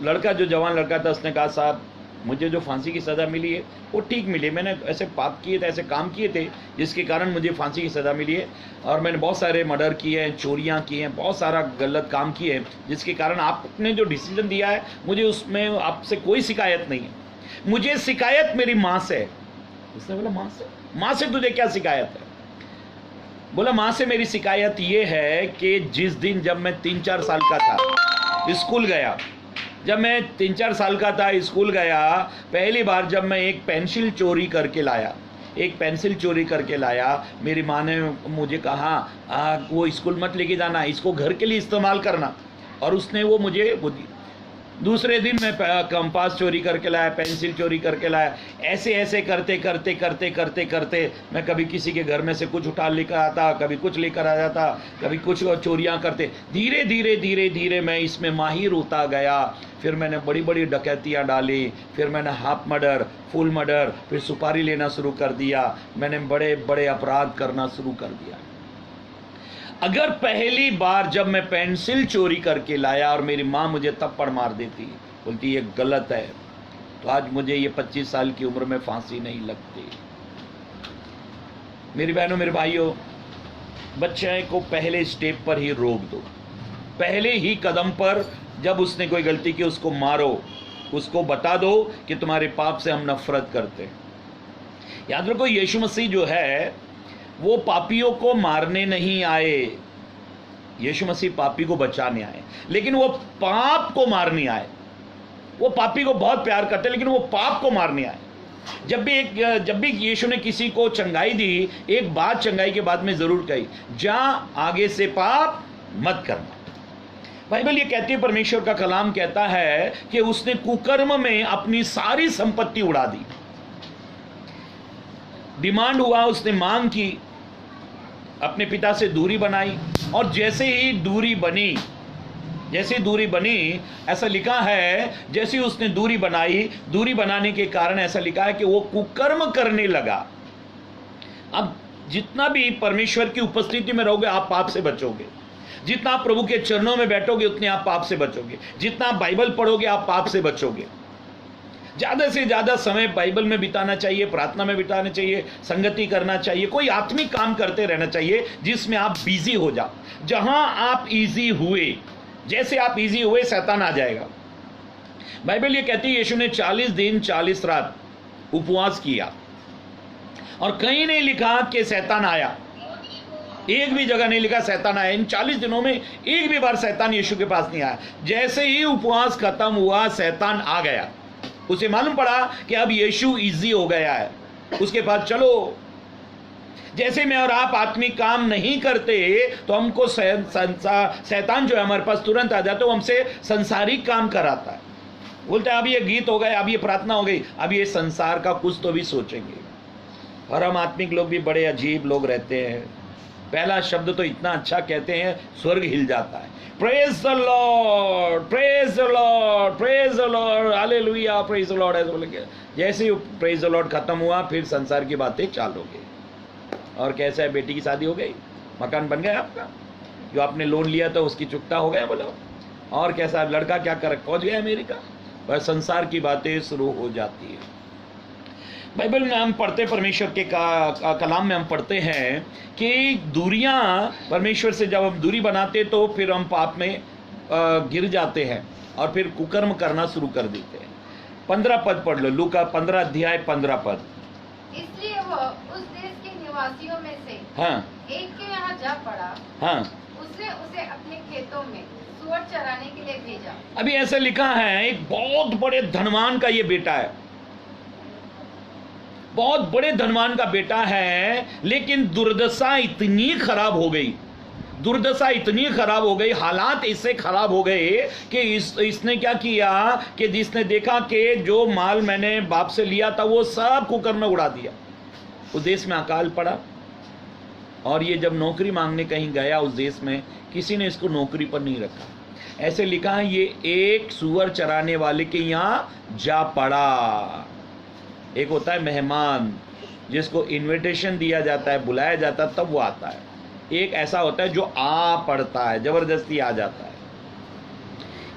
लड़का, जो जवान लड़का था, उसने कहा, साहब, मुझे जो फांसी की सजा मिली है वो ठीक मिली। मैंने ऐसे पाप किए थे, ऐसे काम किए थे जिसके कारण मुझे फांसी की सजा मिली है। और मैंने बहुत सारे मर्डर किए हैं, चोरियां की हैं, बहुत सारा गलत काम किए हैं, जिसके कारण आपने जो डिसीजन दिया है, मुझे उसमें आपसे कोई शिकायत नहीं है। मुझे शिकायत मेरी माँ से है। उसने बोला, माँ से? माँ से तुझे क्या शिकायत है? बोला, माँ से मेरी शिकायत ये है कि जिस दिन जब मैं 3-4 साल का था, स्कूल गया, जब मैं 3-4 साल का था, स्कूल गया, पहली बार जब मैं एक पेंसिल चोरी करके लाया, एक पेंसिल चोरी करके लाया, मेरी माँ ने मुझे कहा, वो स्कूल मत लेके जाना, इसको घर के लिए इस्तेमाल करना। और उसने वो मुझे वो दी। दूसरे दिन मैं कंपास चोरी करके लाया, पेंसिल चोरी करके लाया। ऐसे ऐसे करते करते करते करते करते मैं कभी किसी के घर में से कुछ उठा लेकर आता, कभी कुछ लेकर आ जाता, कभी कुछ चोरियां करते। धीरे धीरे धीरे धीरे मैं इसमें माहिर होता गया। फिर मैंने बड़ी बड़ी डकैतियां डाली, फिर मैंने हाफ मर्डर, फुल मर्डर, फिर सुपारी लेना शुरू कर दिया। मैंने बड़े बड़े अपराध करना शुरू कर दिया। अगर पहली बार जब मैं पेंसिल चोरी करके लाया और मेरी माँ मुझे थप्पड़ मार देती, बोलती ये गलत है, तो आज मुझे ये 25 साल की उम्र में फांसी नहीं लगती। मेरी बहनों, मेरे भाइयों, बच्चे को पहले स्टेप पर ही रोक दो। पहले ही कदम पर जब उसने कोई गलती की, उसको मारो, उसको बता दो कि तुम्हारे पाप से हम नफरत करते हैं। याद रखो, यीशु मसीह जो है वो पापियों को मारने नहीं आए। यीशु मसीह पापी को बचाने आए, लेकिन वो पाप को मारने आए। वो पापी को बहुत प्यार करते, लेकिन वो पाप को मारने आए। जब भी यीशु ने किसी को चंगाई दी, एक बात चंगाई के बाद में जरूर कही, जा आगे से पाप मत करना। बाइबल ये कहती है, परमेश्वर का कलाम कहता है कि उसने कुकर्म में अपनी सारी संपत्ति उड़ा दी। डिमांड हुआ, उसने मांग की, अपने पिता से दूरी बनाई, और जैसे ही दूरी बनी, ऐसा लिखा है, जैसे ही उसने दूरी बनाई, दूरी बनाने के कारण ऐसा लिखा है कि वो कुकर्म करने लगा। अब जितना भी परमेश्वर की उपस्थिति में रहोगे, आप पाप से बचोगे। जितना आप प्रभु के चरणों में बैठोगे, उतने आप पाप से बचोगे। जितना आप बाइबल पढ़ोगे, आप पाप से बचोगे। ज़्यादा से ज़्यादा समय बाइबल में बिताना चाहिए, प्रार्थना में बिताना चाहिए, संगति करना चाहिए, कोई आत्मिक काम करते रहना चाहिए जिसमें आप बिजी हो जाओ। जहां आप इजी हुए, जैसे आप इजी हुए, शैतान आ जाएगा। बाइबल ये कहती है, यीशु ने 40 दिन 40 रात उपवास किया, और कहीं नहीं लिखा कि शैतान आया। एक भी जगह नहीं लिखा शैतान आया। इन 40 दिनों में एक भी बार शैतान यीशु के पास नहीं आया। जैसे ही उपवास खत्म हुआ, शैतान आ गया। उसे मालूम पड़ा कि अब यीशु इजी हो गया है, उसके पास चलो। जैसे मैं और आप आत्मिक काम नहीं करते तो हमको शैतान जो है हमारे पास तुरंत आ जाता है, वो हमसे संसारिक काम कराता है। बोलते हैं अब ये गीत हो गए, अब ये प्रार्थना हो गई, अब ये संसार का कुछ तो भी सोचेंगे। और हम आत्मिक लोग भी बड़े अजीब लोग रहते हैं। पहला शब्द तो इतना अच्छा कहते हैं, स्वर्ग हिल जाता है। Praise the Lord, praise the Lord, praise the Lord, hallelujah, praise the Lord, ऐसे बोलेंगे। जैसे ही प्रेज द लॉर्ड खत्म हुआ, फिर संसार की बातें चालू हो गई। और कैसा है, बेटी की शादी हो गई, मकान बन गया आपका, जो आपने लोन लिया था उसकी चुकता हो गया, बोलो। और कैसा लड़का क्या कर पहुंच गया अमेरिका, बस संसार की बातें शुरू हो जाती है। बाइबल में हम पढ़ते, परमेश्वर के कलाम में हम पढ़ते हैं कि दूरियां, परमेश्वर से जब हम दूरी बनाते तो फिर हम पाप में गिर जाते हैं और फिर कुकर्म करना शुरू कर देते हैं। 15 पद पढ़ लो, लूका 15 अध्याय 15 पद। इसलिए वह उस देश के निवासियों में से हाँ एक के यहाँ जा पड़ा। हाँ, उसने उसे अपने खेतों में सूअर चराने के लिए भेजा। अभी ऐसा लिखा है, एक बहुत बड़े धनवान का ये बेटा है, बहुत बड़े धनवान का बेटा है, लेकिन दुर्दशा इतनी खराब हो गई, दुर्दशा इतनी खराब हो गई, हालात इससे खराब हो गए कि इसने क्या किया कि जिसने देखा कि जो माल मैंने बाप से लिया था वो सब कुकर में उड़ा दिया। उस देश में अकाल पड़ा और ये जब नौकरी मांगने कहीं गया उस देश में, किसी ने इसको नौकरी पर नहीं रखा। ऐसे लिखा है, ये एक सूअर चराने वाले के यहाँ जा पड़ा। एक होता है मेहमान जिसको इनविटेशन दिया जाता है, बुलाया जाता है, तब वो आता है। एक ऐसा होता है जो आ पड़ता है, जबरदस्ती आ जाता है।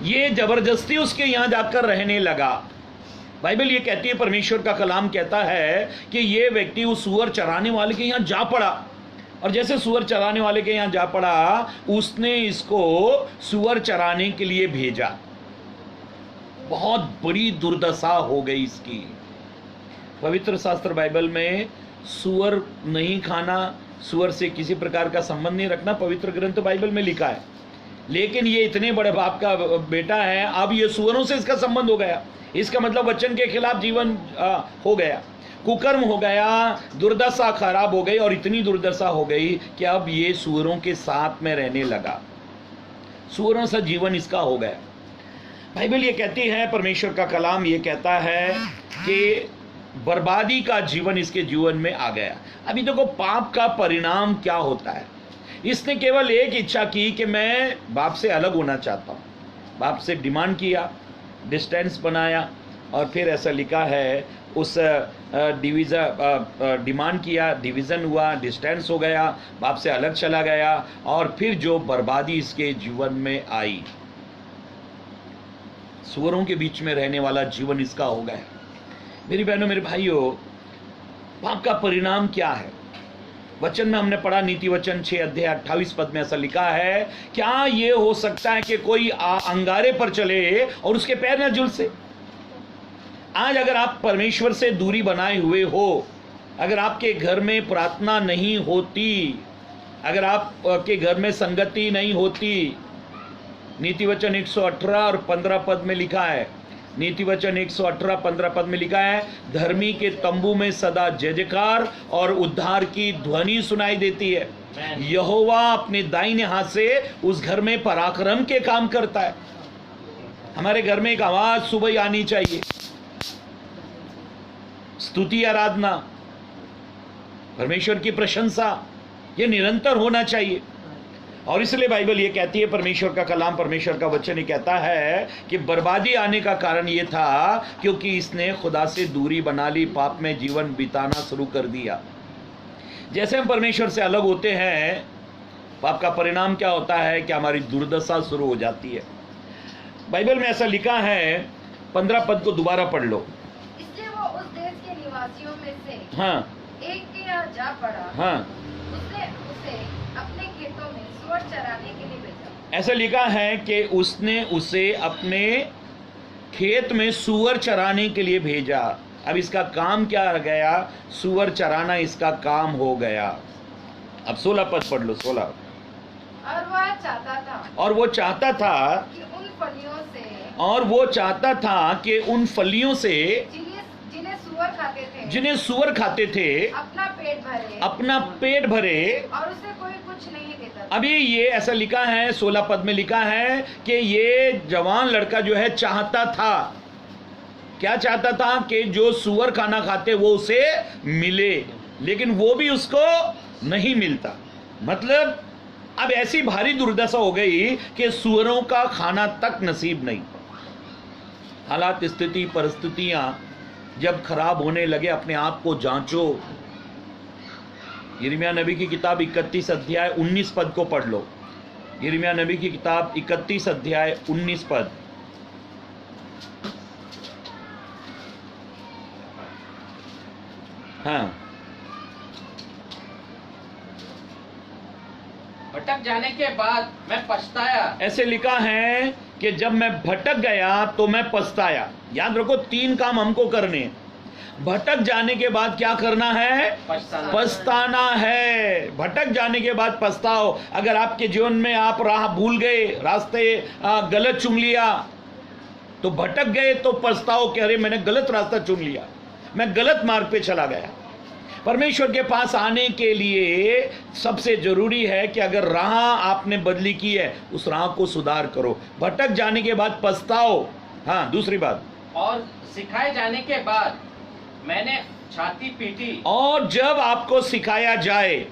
ये जबरदस्ती उसके यहाँ जाकर रहने लगा। बाइबल ये कहती है, परमेश्वर का कलाम कहता है कि ये व्यक्ति उस सूअर चराने वाले के यहाँ जा पड़ा, और जैसे सूअर चराने वाले के यहाँ जा पड़ा, उसने इसको सूअर चराने के लिए भेजा। बहुत बड़ी दुर्दशा हो गई इसकी। पवित्र शास्त्र बाइबल में सूअर नहीं खाना, सूअर से किसी प्रकार का संबंध नहीं रखना, पवित्र ग्रंथ बाइबल में लिखा है। लेकिन ये इतने बड़े बाप का बेटा है, अब ये सूअरों से इसका संबंध हो गया। इसका मतलब वचन के खिलाफ जीवन हो गया, कुकर्म हो गया, दुर्दशा खराब हो गई, और इतनी दुर्दशा हो गई कि अब ये सूअरों के साथ में रहने लगा। सूअरों से जीवन इसका हो गया। बाइबल ये कहती है, परमेश्वर का कलाम ये कहता है कि बर्बादी का जीवन इसके जीवन में आ गया। अभी देखो पाप का परिणाम क्या होता है। इसने केवल एक इच्छा की कि मैं बाप से अलग होना चाहता हूँ, बाप से डिमांड किया, डिस्टेंस बनाया, और फिर ऐसा लिखा है उस डिमांड किया, डिवीज़न हुआ, डिस्टेंस हो गया, बाप से अलग चला गया, और फिर जो बर्बादी इसके जीवन में आई, सूअरों के बीच में रहने वाला जीवन इसका हो गया। मेरी बहनों, मेरे भाइयों, पाप का परिणाम क्या है? वचन में हमने पढ़ा, नीति वचन 6 अध्याय 28 पद में ऐसा लिखा है, क्या ये हो सकता है कि कोई अंगारे पर चले और उसके पैर न झुलसे? आज अगर आप परमेश्वर से दूरी बनाए हुए हो, अगर आपके घर में प्रार्थना नहीं होती, अगर आपके घर में संगति नहीं होती, नीति वचन 118 और 15 पद में लिखा है, नीति वचन 118 15 पद में लिखा है, धर्मी के तंबू में सदा जय जयकार और उद्धार की ध्वनि सुनाई देती है। यहोवा अपने दाहिने हाथ से उस घर में पराक्रम के काम करता है। हमारे घर में एक आवाज सुबह आनी चाहिए, स्तुति, आराधना, परमेश्वर की प्रशंसा, ये निरंतर होना चाहिए। और इसलिए बाइबल ये कहती है, परमेश्वर का कलाम, परमेश्वर का वचन ये कहता है कि बर्बादी आने का कारण ये था क्योंकि इसने खुदा से दूरी बना ली, पाप में जीवन बिताना शुरू कर दिया। जैसे हम परमेश्वर से अलग होते हैं, पाप का परिणाम क्या होता है कि हमारी दुर्दशा शुरू हो जाती है। बाइबल में ऐसा लिखा है, 15 पद को दोबारा पढ़ लो। इसलिए वो उस देश के निवासियों में से हाँ एक के यहाँ जा पड़ा। हाँ, उसने उसे अपने खेतों में सूअर चराने के लिए भेजा। ऐसा लिखा है कि उसने उसे अपने खेत में सूअर चराने के लिए भेजा। अब इसका काम क्या गया? सूअर चराना इसका काम हो गया। अब 16 पद पढ़ लो, 16। और वह चाहता था और वो चाहता था कि उन फलियों से और वो चाहता था कि उन फलियों से जिन्हें सुअर खाते थे, जिन्हें सुअर खाते थे अपना पेट भरे और उसे कोई कुछ नहीं देता था। अभी ये ऐसा लिखा है 16 पद में लिखा है कि ये जवान लड़का जो है चाहता था, क्या चाहता था कि जो सुअर खाना खाते वो उसे मिले, लेकिन वो भी उसको नहीं मिलता। मतलब अब ऐसी भारी दुर्दशा हो गई कि सुअरों का खाना तक नसीब नहीं। हालात, स्थिति, परिस्थितियां जब खराब होने लगे, अपने आप को जांचो। यिर्मयाह नबी की किताब 31 अध्याय 19 पद को पढ़ लो। यिर्मयाह नबी की किताब 31 अध्याय 19 पद। हाँ, भटक जाने के बाद मैं पछताया। ऐसे लिखा है कि जब मैं भटक गया तो मैं पछताया। याद रखो 3 काम हमको करने हैं। भटक जाने के बाद क्या करना है? पछताना है। भटक जाने के बाद पछताओ। अगर आपके जीवन में आप राह भूल गए, रास्ते गलत चुन लिया, तो भटक गए तो पछताओ कि अरे मैंने गलत रास्ता चुन लिया, मैं गलत मार्ग पे चला गया। परमेश्वर के पास आने के लिए सबसे जरूरी है कि अगर राह आपने बदली की है, उस राह को सुधार करो। भटक जाने के बाद पछताओ। हाँ, दूसरी बात, और सिखाए जाने के बाद मैंने छाती पीटी। और जब आपको सिखाया जाए,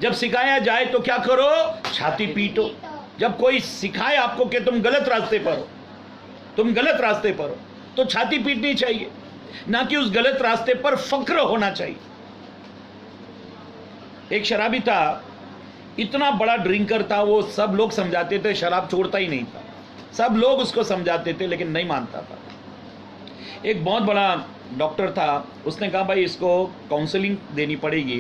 जब सिखाया जाए तो क्या करो? छाती पीटो। जब कोई सिखाए आपको कि तुम गलत रास्ते पर हो, तुम गलत रास्ते पर हो, तो छाती पीटनी चाहिए, ना कि उस गलत रास्ते पर फक्र होना चाहिए। एक शराबी था, इतना बड़ा ड्रिंकर था, वो सब लोग समझाते थे, शराब छोड़ता ही नहीं था। सब लोग उसको समझाते थे लेकिन नहीं मानता था। एक बहुत बड़ा डॉक्टर था, उसने कहा भाई इसको काउंसलिंग देनी पड़ेगी,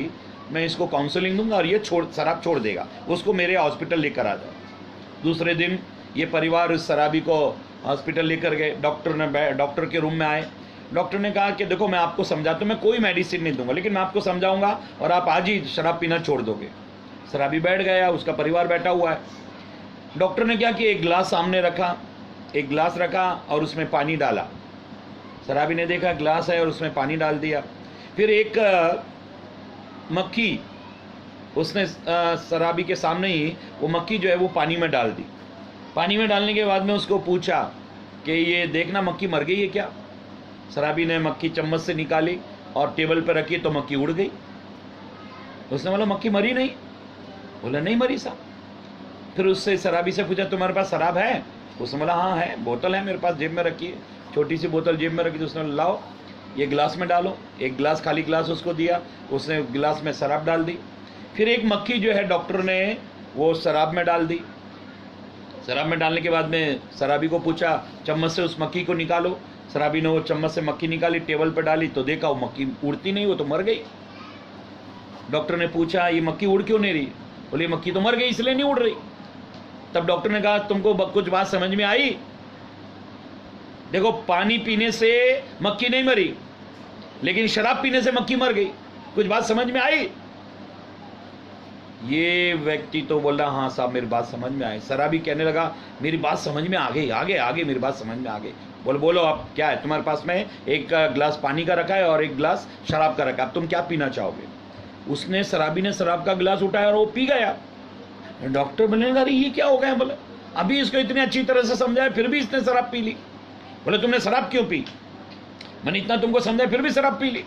मैं इसको काउंसलिंग दूंगा और ये शराब छोड़ देगा, उसको मेरे हॉस्पिटल लेकर आ जाओ। दूसरे दिन ये परिवार उस शराबी को हॉस्पिटल लेकर गए। डॉक्टर के रूम में आए। डॉक्टर ने कहा कि देखो मैं आपको समझाता हूँ, मैं कोई मेडिसिन नहीं दूंगा, लेकिन मैं आपको समझाऊंगा और आप आज ही शराब पीना छोड़ दोगे। शराबी बैठ गया, उसका परिवार बैठा हुआ है। डॉक्टर ने क्या किया, एक गिलास सामने रखा, एक गिलास रखा और उसमें पानी डाला। शराबी ने देखा गिलास है और उसमें पानी डाल दिया। फिर एक मक्खी, उसने शराबी के सामने ही वो मक्खी जो है वो पानी में डाल दी। पानी में डालने के बाद में उसको पूछा कि ये देखना मक्खी मर गई है क्या? शराबी ने मक्खी चम्मच से निकाली और टेबल पर रखी तो मक्खी उड़ गई। उसने बोला मक्खी मरी नहीं? बोला नहीं मरी साहब। फिर उससे शराबी से पूछा तुम्हारे पास शराब है? उसने बोला हाँ है, बोतल है मेरे पास, जेब में रखी है, छोटी सी बोतल जेब में रखी। तो उसने लाओ ये गिलास में डालो। एक गिलास, खाली गिलास उसको दिया, उसने गिलास में शराब डाल दी। फिर एक मक्खी जो है डॉक्टर ने वो शराब में डाल दी। शराब में डालने के बाद में शराबी को पूछा चम्मच से उस मक्खी को निकालो। शराबी ने वो चम्मच से मक्खी निकाली, टेबल पर डाली तो देखा वो मक्खी उड़ती नहीं, वो तो मर गई। डॉक्टर ने पूछा ये मक्खी उड़ क्यों नहीं रही? बोले मक्खी तो मर गई इसलिए नहीं उड़ रही। तब डॉक्टर ने कहा तुमको कुछ बात समझ में आई? देखो पानी पीने से मक्खी नहीं मरी, लेकिन शराब पीने से मक्खी मर गई। कुछ बात समझ में आई? ये व्यक्ति तो बोल रहा हाँ साहब मेरी बात समझ में आई। शराबी कहने लगा मेरी बात समझ में आ गई, आगे मेरी बात समझ में आ गई। बोलो आप क्या है तुम्हारे पास में? एक गिलास पानी का रखा है और एक गिलास शराब का रखा है, अब तुम क्या पीना चाहोगे? उसने, शराबी ने शराब का गिलास उठाया और वो पी गया। डॉक्टर बोले अरे ये क्या हो गया? बोले अभी इसको इतनी अच्छी तरह से समझाया फिर भी इसने शराब पी ली। बोले तुमने शराब क्यों पी? मैंने इतना तुमको समझाया फिर भी शराब पी ली।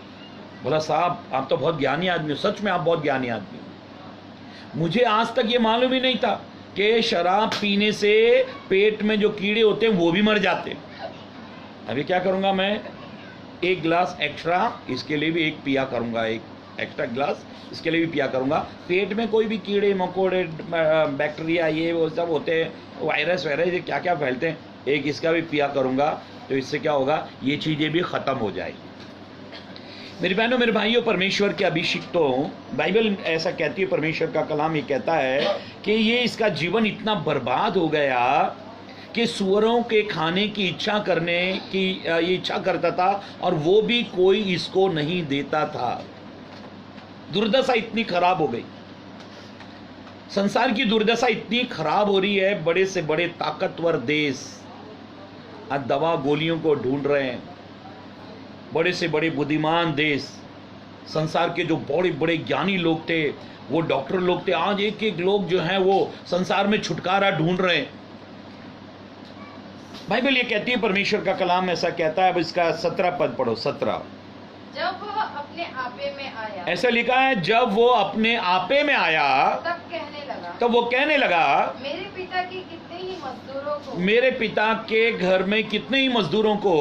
बोला साहब आप तो बहुत ज्ञानी आदमी हो, सच में आप बहुत ज्ञानी आदमी हो। मुझे आज तक ये मालूम ही नहीं था कि शराब पीने से पेट में जो कीड़े होते हैं वो भी मर जाते हैं। अभी क्या करूँगा मैं, एक गिलास एक्स्ट्रा इसके लिए भी एक पिया करूँगा, एक एक्स्ट्रा गिलास इसके लिए भी पिया करूँगा। पेट में कोई भी कीड़े मकोड़े बैक्टीरिया ये वो सब होते हैं, वायरस ये क्या क्या फैलते हैं, एक इसका भी पिया करूँगा। तो इससे क्या होगा, ये चीज़ें भी ख़त्म हो जाएगी। मेरी बहनों मेरे भाइयों, परमेश्वर के अभिषिक्तों, बाइबल ऐसा कहती है, परमेश्वर का कलाम ये कहता है कि ये इसका जीवन इतना बर्बाद हो गया कि सुअरों के खाने की इच्छा करने की ये इच्छा करता था और वो भी कोई इसको नहीं देता था। दुर्दशा इतनी खराब हो गई, संसार की दुर्दशा इतनी खराब हो रही है। बड़े से बड़े ताकतवर देश आज दवा गोलियों को ढूंढ रहे हैं। बड़े से बड़े बुद्धिमान देश, संसार के जो बड़े बड़े ज्ञानी लोग थे, वो डॉक्टर लोग थे, आज एक एक लोग जो हैं वो संसार में छुटकारा ढूंढ रहे हैं। बाइबल ये कहती है, परमेश्वर का कलाम ऐसा कहता है। अब इसका 17 पद पढ़ो। 17। जब वह अपने आपे में आया, ऐसा लिखा है, जब वो अपने आपे में आया तब वो कहने लगा, मेरे पिता के कितने ही मजदूरों को, मेरे पिता के घर में कितने ही मजदूरों को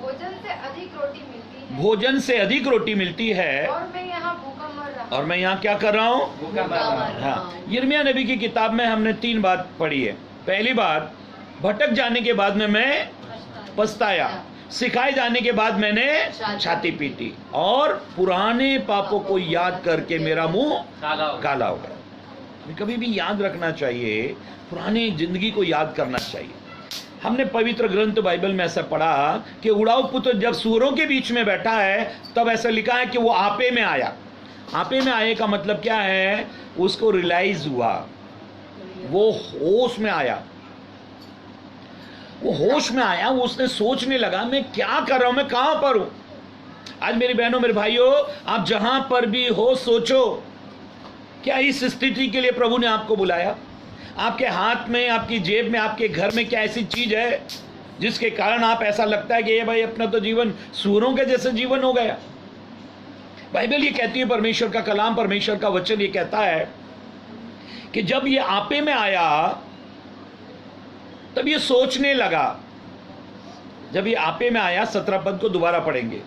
भोजन से अधिक रोटी मिलती है, भोजन से अधिक रोटी मिलती है, और मैं यहाँ भूखा मर रहा हूँ। और मैं यहाँ क्या कर रहा हूँ? भूखा मर रहा हूँ। हाँ, यिर्मयाह नबी की किताब में हमने 3 बात पढ़ी है। पहली बात, भटक जाने के बाद में मैं पछताया, सिखाए जाने के बाद मैंने छाती पीटी, और पुराने पापों को याद करके मेरा मुंह काला हो गया। कभी भी याद रखना चाहिए, पुरानी जिंदगी को याद करना चाहिए। हमने पवित्र ग्रंथ बाइबल में ऐसा पढ़ा कि उड़ाऊ पुत्र जब सूअरों के बीच में बैठा है, तब ऐसा लिखा है कि वो आपे में आया। आपे में आए का मतलब क्या है? उसको रियलाइज हुआ, वो होश में आया। वो होश में आया, वो उसने सोचने लगा, मैं क्या कर रहा हूं, मैं कहां पर हूं। आज मेरी बहनों, मेरे भाइयों, आप जहां पर भी हो सोचो, क्या इस स्थिति के लिए प्रभु ने आपको बुलाया? आपके हाथ में, आपकी जेब में, आपके घर में क्या ऐसी चीज है जिसके कारण आप ऐसा लगता है कि ये भाई अपना तो जीवन सूअरों के जैसे जीवन हो गया? बाइबल ये कहती है, परमेश्वर का कलाम, परमेश्वर का वचन ये कहता है कि जब ये आपे में आया तब ये सोचने लगा। जब ये आपे में आया, 17 पद को दोबारा पढ़ेंगे।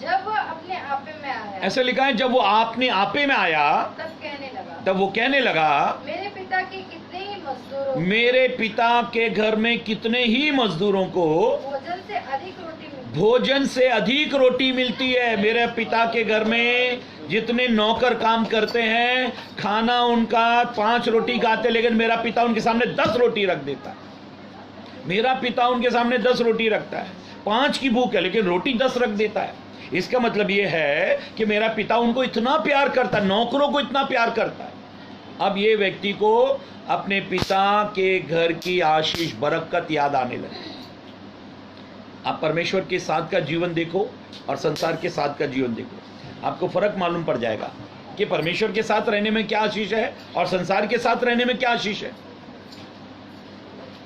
जब वह अपने आपे में आया, ऐसा लिखा है, जब वो अपने आपे में आया तब वो कहने लगा, मेरे पिता के कितने ही मजदूरों, मेरे पिता के घर में कितने ही मजदूरों को भोजन से अधिक रोटी मिलती, भोजन से अधिक रोटी मिलती है। मेरे पिता के घर में जितने नौकर काम करते हैं, खाना उनका 5 रोटी खाते, लेकिन मेरा पिता उनके सामने 10 रोटी रख देता है। मेरा पिता उनके सामने 10 रोटी रखता है। 5 की भूख है लेकिन रोटी 10 रख देता है। इसका मतलब यह है कि मेरा पिता उनको इतना प्यार करता है, नौकरों को इतना प्यार करता है। अब ये व्यक्ति को अपने पिता के घर की आशीष, बरकत याद आने लगे। आप परमेश्वर के साथ का जीवन देखो और संसार के साथ का जीवन देखो, आपको फर्क मालूम पड़ जाएगा कि परमेश्वर के साथ रहने में क्या आशीष है और संसार के साथ रहने में क्या आशीष है।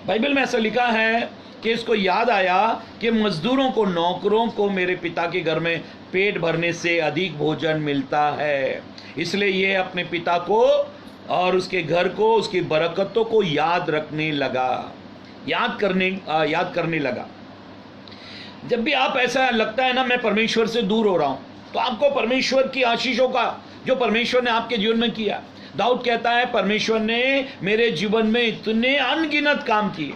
बाइबल में ऐसा लिखा है कि इसको याद आया कि मजदूरों को, नौकरों को मेरे पिता के घर में पेट भरने से अधिक भोजन मिलता है। इसलिए ये अपने पिता को और उसके घर को, उसकी बरकतों को याद रखने लगा, याद करने लगा। जब भी आप ऐसा लगता है ना, मैं परमेश्वर से दूर हो रहा हूं, तो आपको परमेश्वर की आशीषों का, जो परमेश्वर ने आपके जीवन में किया, दाऊद कहता है, परमेश्वर ने मेरे जीवन में इतने अनगिनत काम किए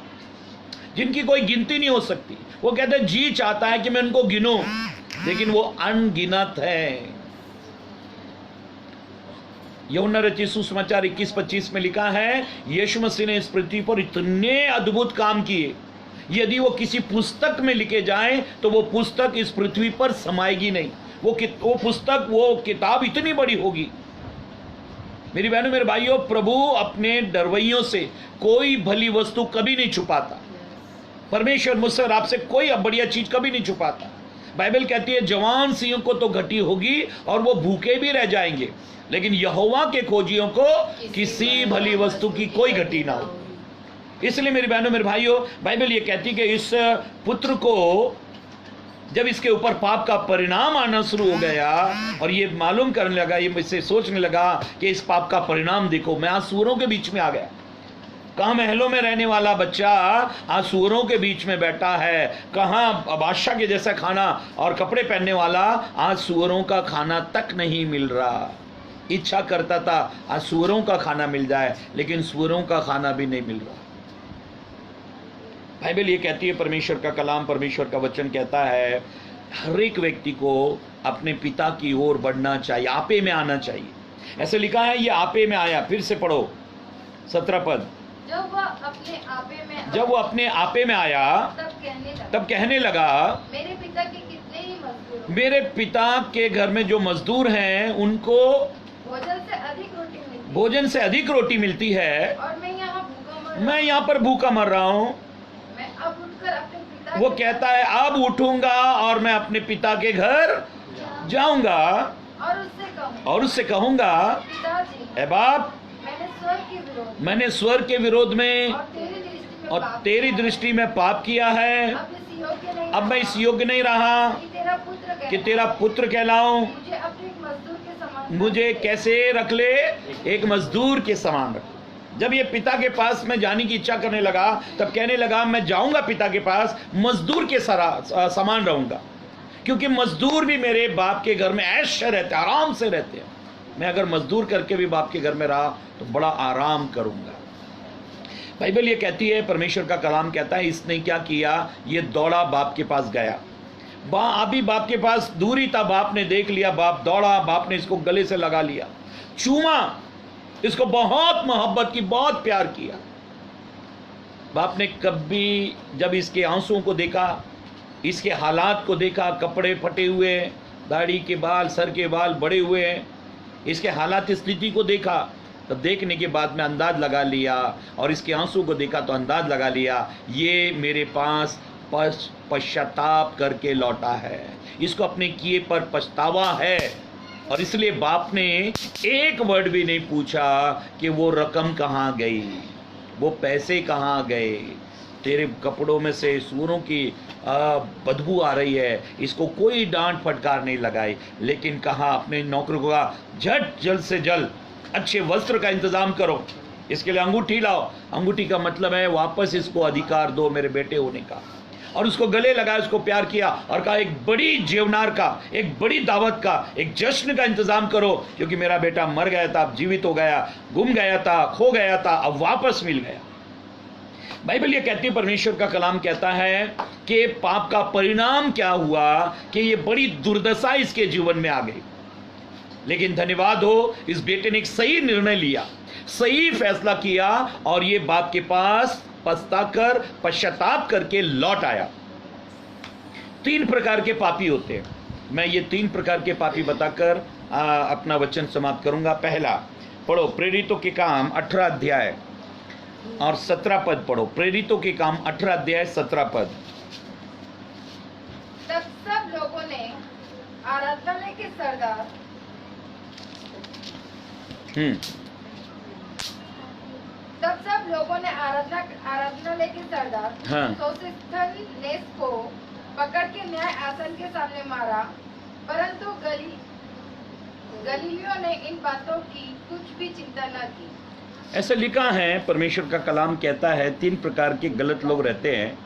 जिनकी कोई गिनती नहीं हो सकती। वो कहता है, जी चाहता है कि मैं उनको गिनूं, लेकिन वो अनगिनत है। यूहन्ना रचित सुसमाचार 21-25 में लिखा है, यीशु मसीह ने इस पृथ्वी पर इतने अद्भुत काम किए, यदि वो किसी पुस्तक में लिखे जाएं तो वो पुस्तक इस पृथ्वी पर समाएगी नहीं। वो पुस्तक, वो किताब इतनी बड़ी होगी। मेरी बहनों, मेरे भाइयों, प्रभु अपने डरवैयों से कोई भली वस्तु कभी नहीं छुपाता। परमेश्वर मुझसे और आपसे कोई बढ़िया चीज कभी नहीं छुपाता। बाइबल कहती है, जवान सिंहों को तो घटी होगी और वो भूखे भी रह जाएंगे, लेकिन यहोवा के खोजियों को किसी भली वस्तु की कोई घटी ना हो। इसलिए मेरी बहनों, मेरे भाइयों, बाइबल ये कहती है कि इस पुत्र को जब इसके ऊपर पाप का परिणाम आना शुरू हो गया और ये मालूम करने लगा, ये मुझसे सोचने लगा कि इस पाप का परिणाम देखो, मैं आज सूअरों के बीच में आ गया। कहाँ महलों में रहने वाला बच्चा आज सूअरों के बीच में बैठा है। कहाँ बादशाह के जैसा खाना और कपड़े पहनने वाला आज सूअरों का खाना तक नहीं मिल रहा। इच्छा करता था आज सूअरों का खाना मिल जाए, लेकिन सूअरों का खाना भी नहीं मिल रहा। बाइबल ये कहती है, परमेश्वर का कलाम, परमेश्वर का वचन कहता है, हर एक व्यक्ति को अपने पिता की ओर बढ़ना चाहिए, आपे में आना चाहिए। ऐसे लिखा है, ये आपे में आया। फिर से पढ़ो 17 पद। जब वह अपने आपे में आया तब कहने लगा, मेरे पिता के कितने ही मजदूर, मेरे पिता के घर में जो मजदूर हैं उनको भोजन से अधिक रोटी मिलती है, और मैं यहाँ पर भूखा मर रहा हूँ। मैं यहाँ पर भूखा मर रहा हूँ। मैं अब उठकर अपने पिता पिता वो के कहता है अब उठूंगा और मैं अपने पिता के घर जाऊंगा और उससे कहूँ पिताजी ए बाप, मैंने स्वर्ग के विरोध मैंने स्वर्ग के विरोध में और तेरी दृष्टि में और पाप तेरी दृष्टि में पाप किया है। अब मैं इस योग्य नहीं रहा कि तेरा पुत्र कहलाऊं। मुझे अपने एक मजदूर के समान मुझे कैसे रख ले? एक मजदूर के समान रख। जब ये पिता के पास में जाने की इच्छा करने लगा तब कहने लगा मैं जाऊंगा पिता के पास, मजदूर के समान रहूंगा, क्योंकि मजदूर भी मेरे बाप के घर में ऐश रहते, आराम से रहते हैं। मैं अगर मजदूर करके भी बाप के घर में रहा तो बड़ा आराम करूंगा। बाइबल ये कहती है, परमेश्वर का कलाम कहता है, इसने क्या किया? ये दौड़ा बाप के पास गया। अभी बाप के पास दूरी था, बाप ने देख लिया, बाप दौड़ा, बाप ने इसको गले से लगा लिया, चूमा, इसको बहुत मोहब्बत की, बहुत प्यार किया। बाप ने कभी जब इसके आंसुओं को देखा, इसके हालात को देखा, कपड़े फटे हुए, दाढ़ी के बाल, सर के बाल बड़े हुए हैं, इसके हालात स्थिति को देखा, तब देखने के बाद में अंदाज लगा लिया, और इसके आंसू को देखा तो अंदाज लगा लिया, ये मेरे पास पश्चाताप करके लौटा है, इसको अपने किए पर पछतावा है। और इसलिए बाप ने एक वर्ड भी नहीं पूछा कि वो रकम कहाँ गई, वो पैसे कहाँ गए, तेरे कपड़ों में से सूरों की बदबू आ रही है, इसको कोई डांट फटकार नहीं लगाई, लेकिन कहा अपने नौकर को कहा झट जल्द से जल्द अच्छे वस्त्र का इंतजाम करो, इसके लिए अंगूठी लाओ। अंगूठी का मतलब है वापस इसको अधिकार दो मेरे बेटे होने का। और उसको गले लगाया, उसको प्यार किया और कहा एक बड़ी जेवनार का, एक बड़ी दावत का, एक जश्न का इंतजाम करो, क्योंकि मेरा बेटा मर गया था, अब जीवित हो गया, गुम गया था, खो गया था, अब वापस मिल गया। बाइबल ये कहती है, परमेश्वर का कलाम कहता है कि पाप का परिणाम क्या हुआ कि ये बड़ी दुर्दशा इसके जीवन में आ गई। लेकिन धन्यवाद हो, इस बेटे ने एक सही निर्णय लिया, सही फैसला किया, और ये बाप के पास पछताकर, पश्चाताप करके लौट आया। 3 प्रकार के पापी होते हैं। मैं ये 3 प्रकार के पापी बताकर अपना वचन समाप्त करूंगा। पहला, पढ़ो प्रेरितों के काम 18 अध्याय और 17 पद पढ़ो। प्रेरितों के काम 18 अध्याय 17 पद। तब सब लोगों ने आराधनालय के सरदार तब सब लोगों ने आराधनालय के सरदार सोस्थिनेस को पकड़ के न्याय आसन के सामने मारा, परंतु गलीलियों ने इन बातों की कुछ भी चिंता न की। ऐसा लिखा है, परमेश्वर का कलाम कहता है 3 प्रकार के गलत लोग रहते हैं।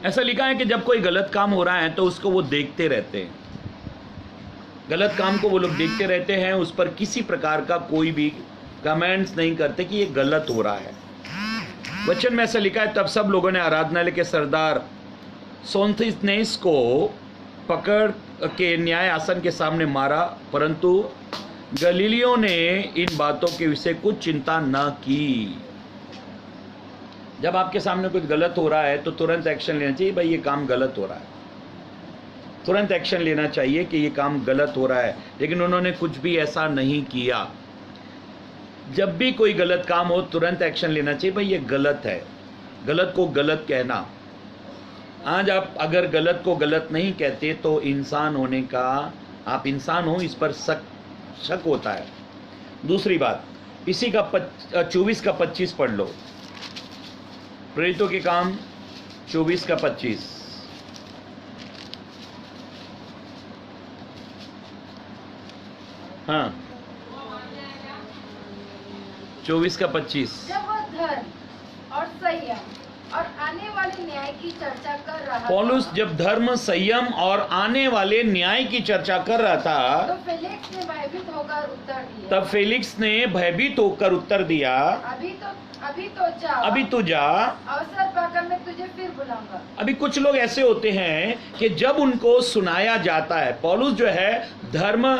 ऐसा लिखा है कि जब कोई गलत काम हो रहा है तो उसको वो देखते रहते हैं, गलत काम को वो लोग देखते रहते हैं, उस पर किसी प्रकार का कोई भी कमेंट्स नहीं करते कि ये गलत हो रहा है। वचन में ऐसा लिखा है, तब सब लोगों ने आराधनालय के सरदार सोस्थिनेस को पकड़ के न्याय आसन के सामने मारा, परंतु गलीलियों ने इन बातों के विषय कुछ चिंता न की। जब आपके सामने कुछ गलत हो रहा है तो तुरंत एक्शन लेना चाहिए, भाई ये काम गलत हो रहा है, तुरंत एक्शन लेना चाहिए कि ये काम गलत हो रहा है। लेकिन उन्होंने कुछ भी ऐसा नहीं किया। जब भी कोई गलत काम हो तुरंत एक्शन लेना चाहिए, भाई ये गलत है, गलत को गलत कहना। आज आप अगर गलत को गलत नहीं कहते तो इंसान होने का, आप इंसान हो इस पर शक होता है। दूसरी बात, इसी का 24 का 25 पढ़ लो। प्रेरितों के काम 24 का 25। हाँ, 24 का 25। जब वो धर्म और संयम और आने वाले न्याय की चर्चा कर रहा था, पौलुस जब धर्म, संयम और आने वाले न्याय की चर्चा कर रहा था, तो फेलिक्स ने भयभीत होकर उत्तर दिया। तब फेलिक्स ने भयभीत होकर उत्तर दिया, अभी तो जा, अवसर पाकर मैं तुझे फिर बुलाऊंगा। अभी कुछ लोग ऐसे होते हैं कि जब उनको सुनाया जाता है, पौलुस जो है धर्म,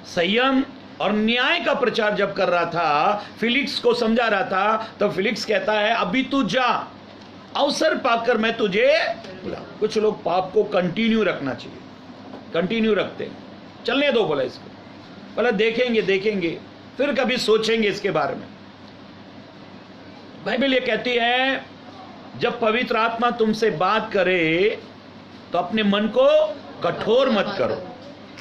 संयम और न्याय का प्रचार जब कर रहा था, फिलिक्स को समझा रहा था, तो फिलिक्स कहता है अभी तू जा, अवसर पाकर मैं तुझे बुला। कुछ लोग पाप को कंटिन्यू रखना चाहिए, कंटिन्यू रखते हैं, चलने दो, बोला इसको, बोला देखेंगे फिर कभी सोचेंगे इसके बारे में। बाइबल ये कहती है जब पवित्र आत्मा तुमसे बात करे तो अपने मन को कठोर मत करो।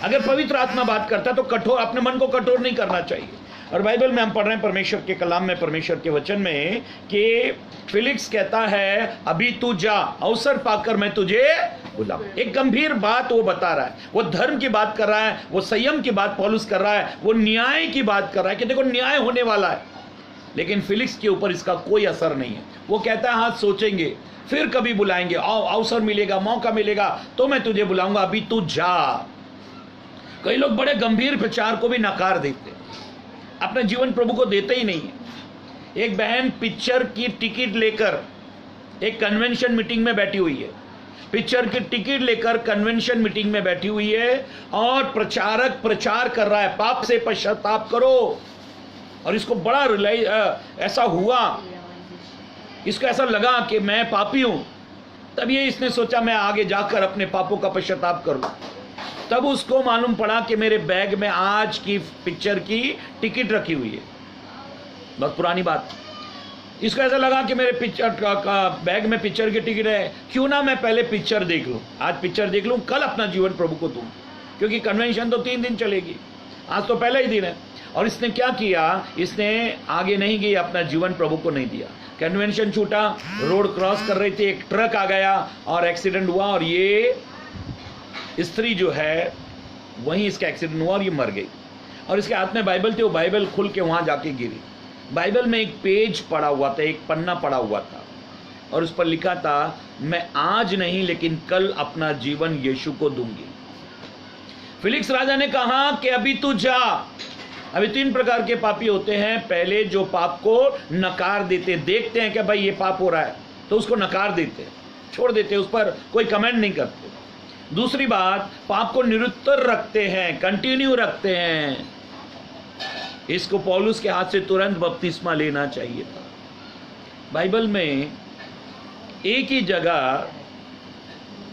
अगर पवित्र आत्मा बात करता है तो कठोर, अपने मन को कठोर नहीं करना चाहिए। और बाइबल में हम पढ़ रहे हैं परमेश्वर के कलाम में, परमेश्वर के वचन में, कि फिलिक्स कहता है अभी तू जा, अवसर पाकर मैं तुझे बुलाऊं। एक गंभीर बात वो बता रहा है, वो धर्म की बात कर रहा है, वो संयम की बात पौलुस कर रहा है, वो न्याय की बात कर रहा है कि देखो न्याय होने वाला है। लेकिन फिलिक्स के ऊपर इसका कोई असर नहीं है। वो कहता है हाँ सोचेंगे, फिर कभी बुलाएंगे, अवसर मिलेगा, मौका मिलेगा तो मैं तुझे बुलाऊंगा, अभी तू जा। कई लोग बड़े गंभीर प्रचार को भी नकार देते, अपने जीवन प्रभु को देते ही नहीं है। एक बहन पिक्चर की टिकट लेकर एक कन्वेंशन मीटिंग में बैठी हुई है, पिक्चर की टिकट लेकर कन्वेंशन मीटिंग में बैठी हुई है, और प्रचारक प्रचार कर रहा है पाप से पश्चाताप करो। और इसको बड़ा ऐसा हुआ, इसको ऐसा लगा कि मैं पापी हूं, तब ये इसने सोचा मैं आगे जाकर अपने पापों का पश्चाताप करूं। तब उसको मालूम पड़ा कि मेरे बैग में आज की पिक्चर की टिकट रखी हुई है। बहुत पुरानी बात। इसको ऐसा लगा कि मेरे पिक्चर बैग में पिक्चर की टिकट है, क्यों ना मैं पहले पिक्चर देख लूं, आज पिक्चर देख लूं, कल अपना जीवन प्रभु को दूं, क्योंकि कन्वेंशन तो 3 दिन चलेगी, आज तो पहला ही दिन है। और इसने क्या किया, इसने आगे नहीं गई, अपना जीवन प्रभु को नहीं दिया। कन्वेंशन छूटा, रोड क्रॉस कर रही थी, एक ट्रक आ गया और एक्सीडेंट हुआ, और ये स्त्री जो है वहीं इसका एक्सीडेंट हुआ और ये मर गई। और इसके हाथ में बाइबल थी, वो बाइबल खुल के वहां जाके गिरी। बाइबल में एक पेज पड़ा हुआ था, एक पन्ना पड़ा हुआ था, और उस पर लिखा था मैं आज नहीं लेकिन कल अपना जीवन यीशु को दूंगी। फिलिक्स राजा ने कहा कि अभी तू जा। अभी 3 प्रकार के पापी होते हैं। पहले जो पाप को नकार देते, देखते हैं कि भाई ये पाप हो रहा है तो उसको नकार देते, छोड़ देते, उस पर कोई कमेंट नहीं करते। दूसरी बात, पाप को निरुत्तर रखते हैं, कंटिन्यू रखते हैं। इसको पौलुस के हाथ से तुरंत बपतिस्मा लेना चाहिए था। बाइबल में एक ही जगह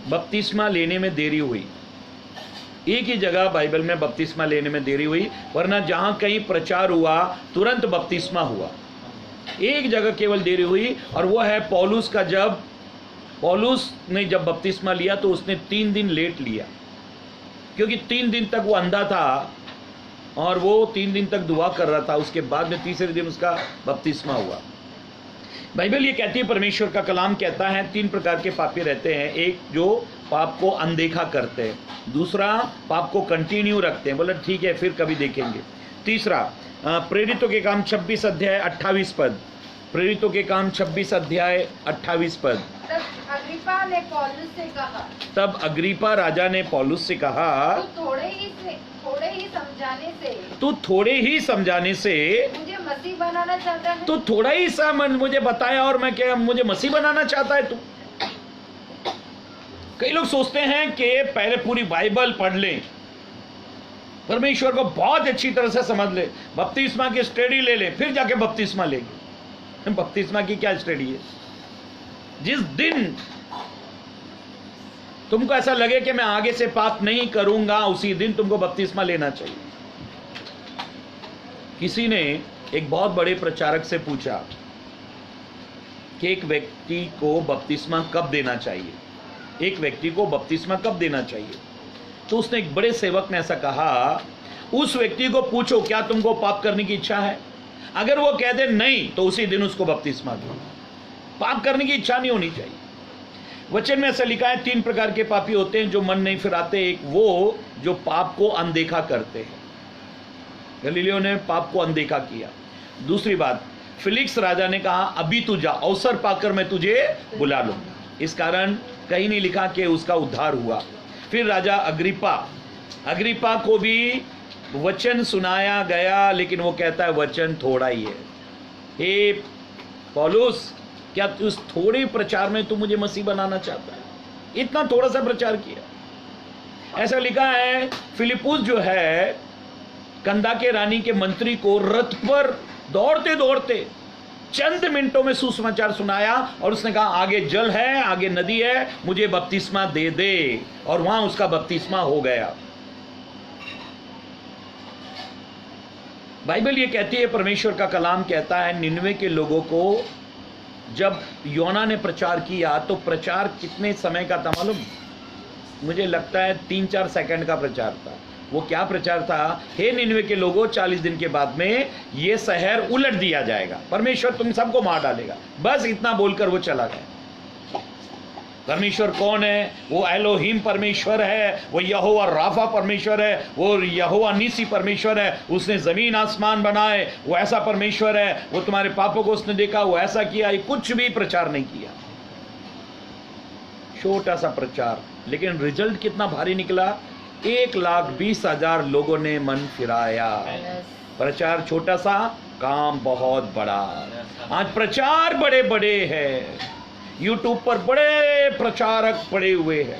बपतिस्मा लेने में देरी हुई, एक ही जगह बाइबल में बपतिस्मा लेने में देरी हुई, वरना जहां कहीं प्रचार हुआ तुरंत बपतिस्मा हुआ। एक जगह केवल देरी हुई, और वो है पौलुस का। जब पौलुस ने जब बपतिस्मा लिया तो उसने 3 दिन लेट लिया, क्योंकि 3 दिन तक वो अंधा था और वो 3 दिन तक दुआ कर रहा था। उसके बाद में तीसरे दिन उसका बपतिस्मा हुआ। बाइबल ये कहती है, परमेश्वर का कलाम कहता है 3 प्रकार के पापी रहते हैं। एक जो पाप को अनदेखा करते हैं, दूसरा पाप को कंटिन्यू रखते हैं, बोला ठीक है फिर कभी देखेंगे। तीसरा प्रेरितों के काम 26 अध्याय 28 पद, प्रेरितों के काम 26 अध्याय 28 पद। तब अग्रिप्पा ने पौलुस से कहा, तब अग्रिप्पा राजा ने पौलुस से कहा, तू थोड़े ही समझाने से मुझे मसीह बनाना चाहता है। तो थोड़ा ही सा मुझे बताया और मैं क्या मुझे मसीह बनाना चाहता है तू? कई लोग सोचते हैं कि पहले पूरी बाइबल पढ़ लें, परमेश्वर को बहुत अच्छी तरह से समझ ले, बपतिस्मा की स्टडी ले ले, फिर जाके बपतिस्मा लेंगे। बपतिस्मा की क्या स्टडी है? जिस दिन तुमको ऐसा लगे कि मैं आगे से पाप नहीं करूंगा, उसी दिन तुमको बपतिस्मा लेना चाहिए। किसी ने एक बहुत बड़े प्रचारक से पूछा कि एक व्यक्ति को बपतिस्मा कब देना चाहिए, एक व्यक्ति को बपतिस्मा कब देना चाहिए? तो उसने, एक बड़े सेवक ने ऐसा कहा, उस व्यक्ति को पूछो क्या तुमको पाप करने की इच्छा है? अगर वो कह दे नहीं तो उसी दिन उसको बपतिस्मा दो। पाप करने की इच्छा नहीं होनी चाहिए। वचन में ऐसा लिखा है 3 प्रकार के पापी होते हैं जो मन नहीं फिराते। एक वो जो पाप को अनदेखा करते हैं, गलीलियो ने पाप को अनदेखा किया। दूसरी बात, फिलिक्स राजा ने कहा अभी तू जा, अवसर पाकर मैं तुझे बुला लूंगा। इस कारण कहीं नहीं लिखा कि उसका उद्धार हुआ। फिर राजा अग्रिप्पा को भी वचन सुनाया गया, लेकिन वो कहता है वचन थोड़ा ही है। हे पौलुस, क्या तू इस थोड़े प्रचार में तू मुझे मसीह बनाना चाहता है? इतना थोड़ा सा प्रचार किया। ऐसा लिखा है, फिलिपुस जो है कंधा के रानी के मंत्री को रथ पर दौड़ते दौड़ते चंद मिनटों में सुसमाचार सुनाया, और उसने कहा आगे जल है, आगे नदी है, मुझे बपतिस्मा दे दे, और वहां उसका बपतिस्मा हो गया। बाइबल ये कहती है, परमेश्वर का कलाम कहता है, निनवे के लोगों को जब योना ने प्रचार किया तो प्रचार कितने समय का था मालूम? मुझे लगता है 3-4 सेकंड का प्रचार था। वो क्या प्रचार था? हे निनवे के लोगों, 40 दिन के बाद में ये शहर उलट दिया जाएगा, परमेश्वर तुम सबको मार डालेगा। बस इतना बोलकर वो चला गया। परमेश्वर कौन है? वो एलोहिम परमेश्वर है, वो यहोवा राफा परमेश्वर है, वो यहोवा नीसी परमेश्वर है। उसने जमीन आसमान बनाए, वो ऐसा परमेश्वर है। वो तुम्हारे पापों को उसने देखा, वो ऐसा किया। ये कुछ भी प्रचार नहीं किया, छोटा सा प्रचार, लेकिन रिजल्ट कितना भारी निकला। 1,20,000 लोगों ने मन फिराया। प्रचार छोटा सा, काम बहुत बड़ा। आज प्रचार बड़े बड़े हैं, यूट्यूब पर बड़े प्रचारक पड़े हुए हैं,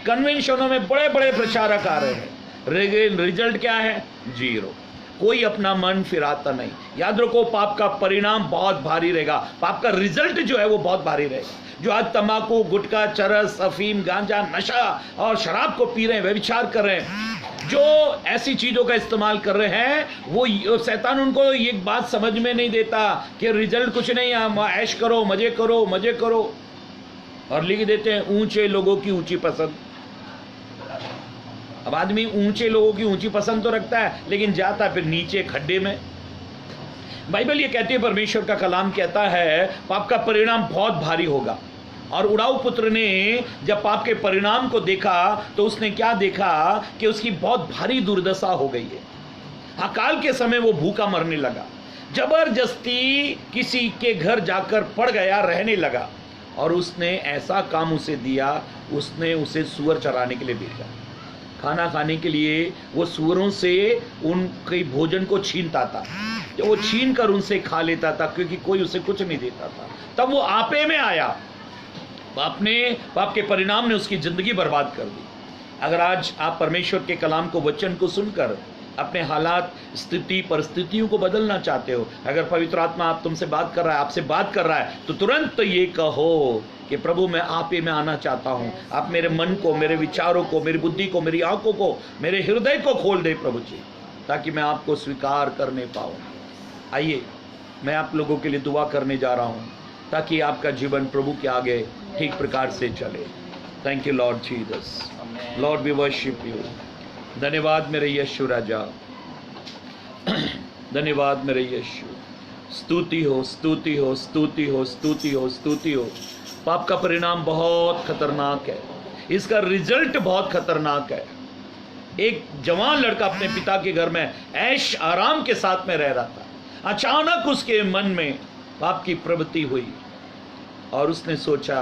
कन्वेंशनों में बड़े बड़े प्रचारक आ रहे हैं। रिजल्ट क्या है? 0। कोई अपना मन फिराता नहीं। याद रखो, पाप का परिणाम बहुत भारी रहेगा। पाप का रिजल्ट जो है वो बहुत भारी रहेगा। जो आज तंबाकू, गुटखा, चरस, अफीम, गांजा, नशा और शराब को पी रहे हैं, व्यभिचार कर रहे हैं, जो ऐसी चीजों का इस्तेमाल कर रहे हैं, वो शैतान उनको ये बात समझ में नहीं देता कि रिजल्ट कुछ नहीं है, ऐश करो, मजे करो, मजे करो, और लिख देते हैं ऊंचे लोगों की ऊंची पसंद। अब आदमी ऊंचे लोगों की ऊंची पसंद तो रखता है, लेकिन जाता फिर नीचे खड्डे में। बाइबल ये कहती है, परमेश्वर का कलाम कहता है पाप का परिणाम बहुत भारी होगा। और उड़ाऊ पुत्र ने जब पाप के परिणाम को देखा तो उसने क्या देखा कि उसकी बहुत भारी दुर्दशा हो गई है। अकाल के समय वो भूखा मरने लगा, जबरदस्ती किसी के घर जाकर पड़ गया, रहने लगा, और उसने ऐसा काम उसे दिया, उसने उसे सूअर चराने के लिए भेजा। खाना खाने के लिए वो सूअरों से उनके भोजन को छीनता था, जो वो छीन कर उनसे खा लेता था, क्योंकि कोई उसे कुछ नहीं देता था। तब वो आपे में आया। पाप के परिणाम ने उसकी जिंदगी बर्बाद कर दी। अगर आज आप परमेश्वर के कलाम को, वचन को सुनकर अपने हालात, स्थिति, परिस्थितियों को बदलना चाहते हो, अगर पवित्र आत्मा आप तुमसे बात कर रहा है, आपसे बात कर रहा है, तो तुरंत ये कहो कि प्रभु मैं आपे में आना चाहता हूं। आप मेरे मन को, मेरे विचारों को, मेरी बुद्धि को, मेरी आंखों को, मेरे हृदय को खोल दे प्रभु जी, ताकि मैं आपको स्वीकार करने पाऊं। आइए, मैं आप लोगों के लिए दुआ करने जा रहा हूं, ताकि आपका जीवन प्रभु के आगे ठीक प्रकार से चले। Thank you Lord Jesus, Lord we worship you. धन्यवाद मेरे यीशु राजा, धन्यवाद मेरे यीशु। स्तुति हो, स्तुति हो, स्तुति हो, स्तुति हो, स्तुति हो। पाप का परिणाम बहुत खतरनाक है, इसका रिजल्ट बहुत खतरनाक है। एक जवान लड़का अपने पिता के घर में ऐश आराम के साथ में रह रहा था। अचानक उसके मन में पाप की प्रवृत्ति हुई, और उसने सोचा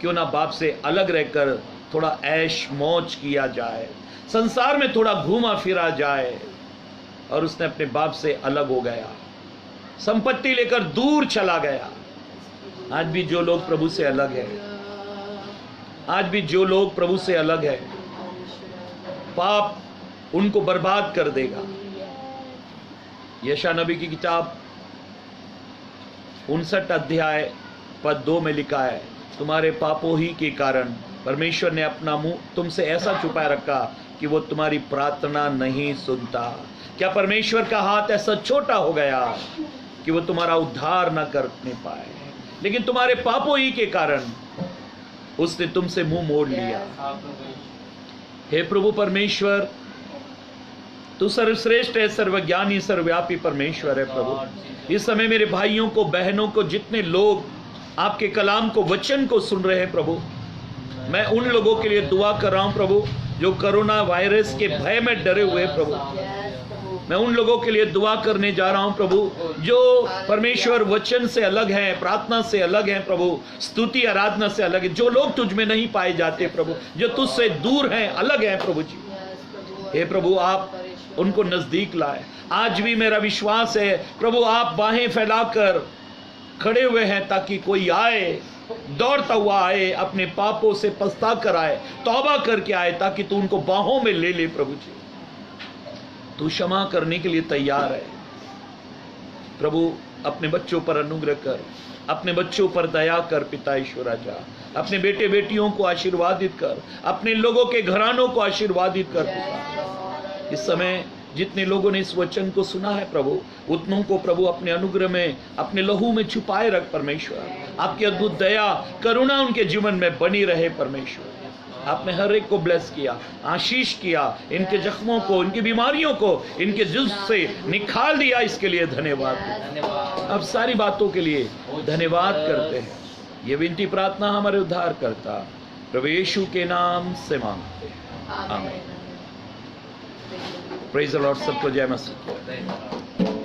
क्यों ना बाप से अलग रहकर थोड़ा ऐश मौज किया जाए, संसार में थोड़ा घूमा फिरा जाए। और उसने अपने बाप से अलग हो गया, संपत्ति लेकर दूर चला गया। आज भी जो लोग प्रभु से अलग है, आज भी जो लोग प्रभु से अलग है, पाप उनको बर्बाद कर देगा। यशायाह नबी की किताब 59 अध्याय पद 2 में लिखा है, तुम्हारे पापों ही के कारण परमेश्वर ने अपना मुंह तुमसे ऐसा छुपाए रखा कि वो तुम्हारी प्रार्थना नहीं सुनता। क्या परमेश्वर का हाथ ऐसा छोटा हो गया कि वो तुम्हारा उद्धार न करने पाए? लेकिन तुम्हारे पापों ही के कारण उसने तुमसे मुंह मोड़ लिया। हे प्रभु परमेश्वर, तू सर्वश्रेष्ठ है, सर्वज्ञानी, सर्वव्यापी परमेश्वर है। प्रभु, इस समय मेरे भाइयों को, बहनों को, जितने लोग आपके कलाम को, वचन को सुन रहे हैं प्रभु, मैं उन लोगों के लिए दुआ कर रहा हूं प्रभु जो कोरोना वायरस के भय में डरे हुए प्रभु। मैं उन लोगों के लिए दुआ करने जा रहा हूं प्रभु जो परमेश्वर वचन से अलग हैं, प्रार्थना से अलग हैं प्रभु, स्तुति आराधना से अलग है। जो लोग तुझ में नहीं पाए जाते प्रभु, जो तुझसे दूर हैं, अलग हैं प्रभु जी, हे प्रभु आप उनको नजदीक लाए। आज भी मेरा विश्वास है प्रभु आप बाहें फैलाकर खड़े हुए हैं ताकि कोई आए, दौड़ता हुआ आए, अपने पापों से पछता कर आए, तौबा करके आए, ताकि तू उनको बाहों में ले ले प्रभु जी। तू क्षमा करने के लिए तैयार है प्रभु। अपने बच्चों पर अनुग्रह कर, अपने बच्चों पर दया कर पिता ईश्वर राजा। अपने बेटे बेटियों को आशीर्वादित कर, अपने लोगों के घरानों को आशीर्वादित कर पिता। इस समय जितने लोगों ने इस वचन को सुना है प्रभु, उतनों को प्रभु अपने अनुग्रह में, अपने लहू में छुपाए रख परमेश्वर। आपकी अद्भुत दया करुणा उनके जीवन में बनी रहे परमेश्वर। आपने हर एक को ब्लेस किया, आशीष किया, इनके जख्मों को, इनकी बीमारियों को इनके जुल्फ से निकाल दिया। इसके लिए धन्यवाद। अब सारी बातों के लिए धन्यवाद करते हैं। ये विनती प्रार्थना हमारे उद्धार करता प्रभु यीशु के नाम से मांगते हैं, आमीन। Praise the Lord. सबको जय मसीह।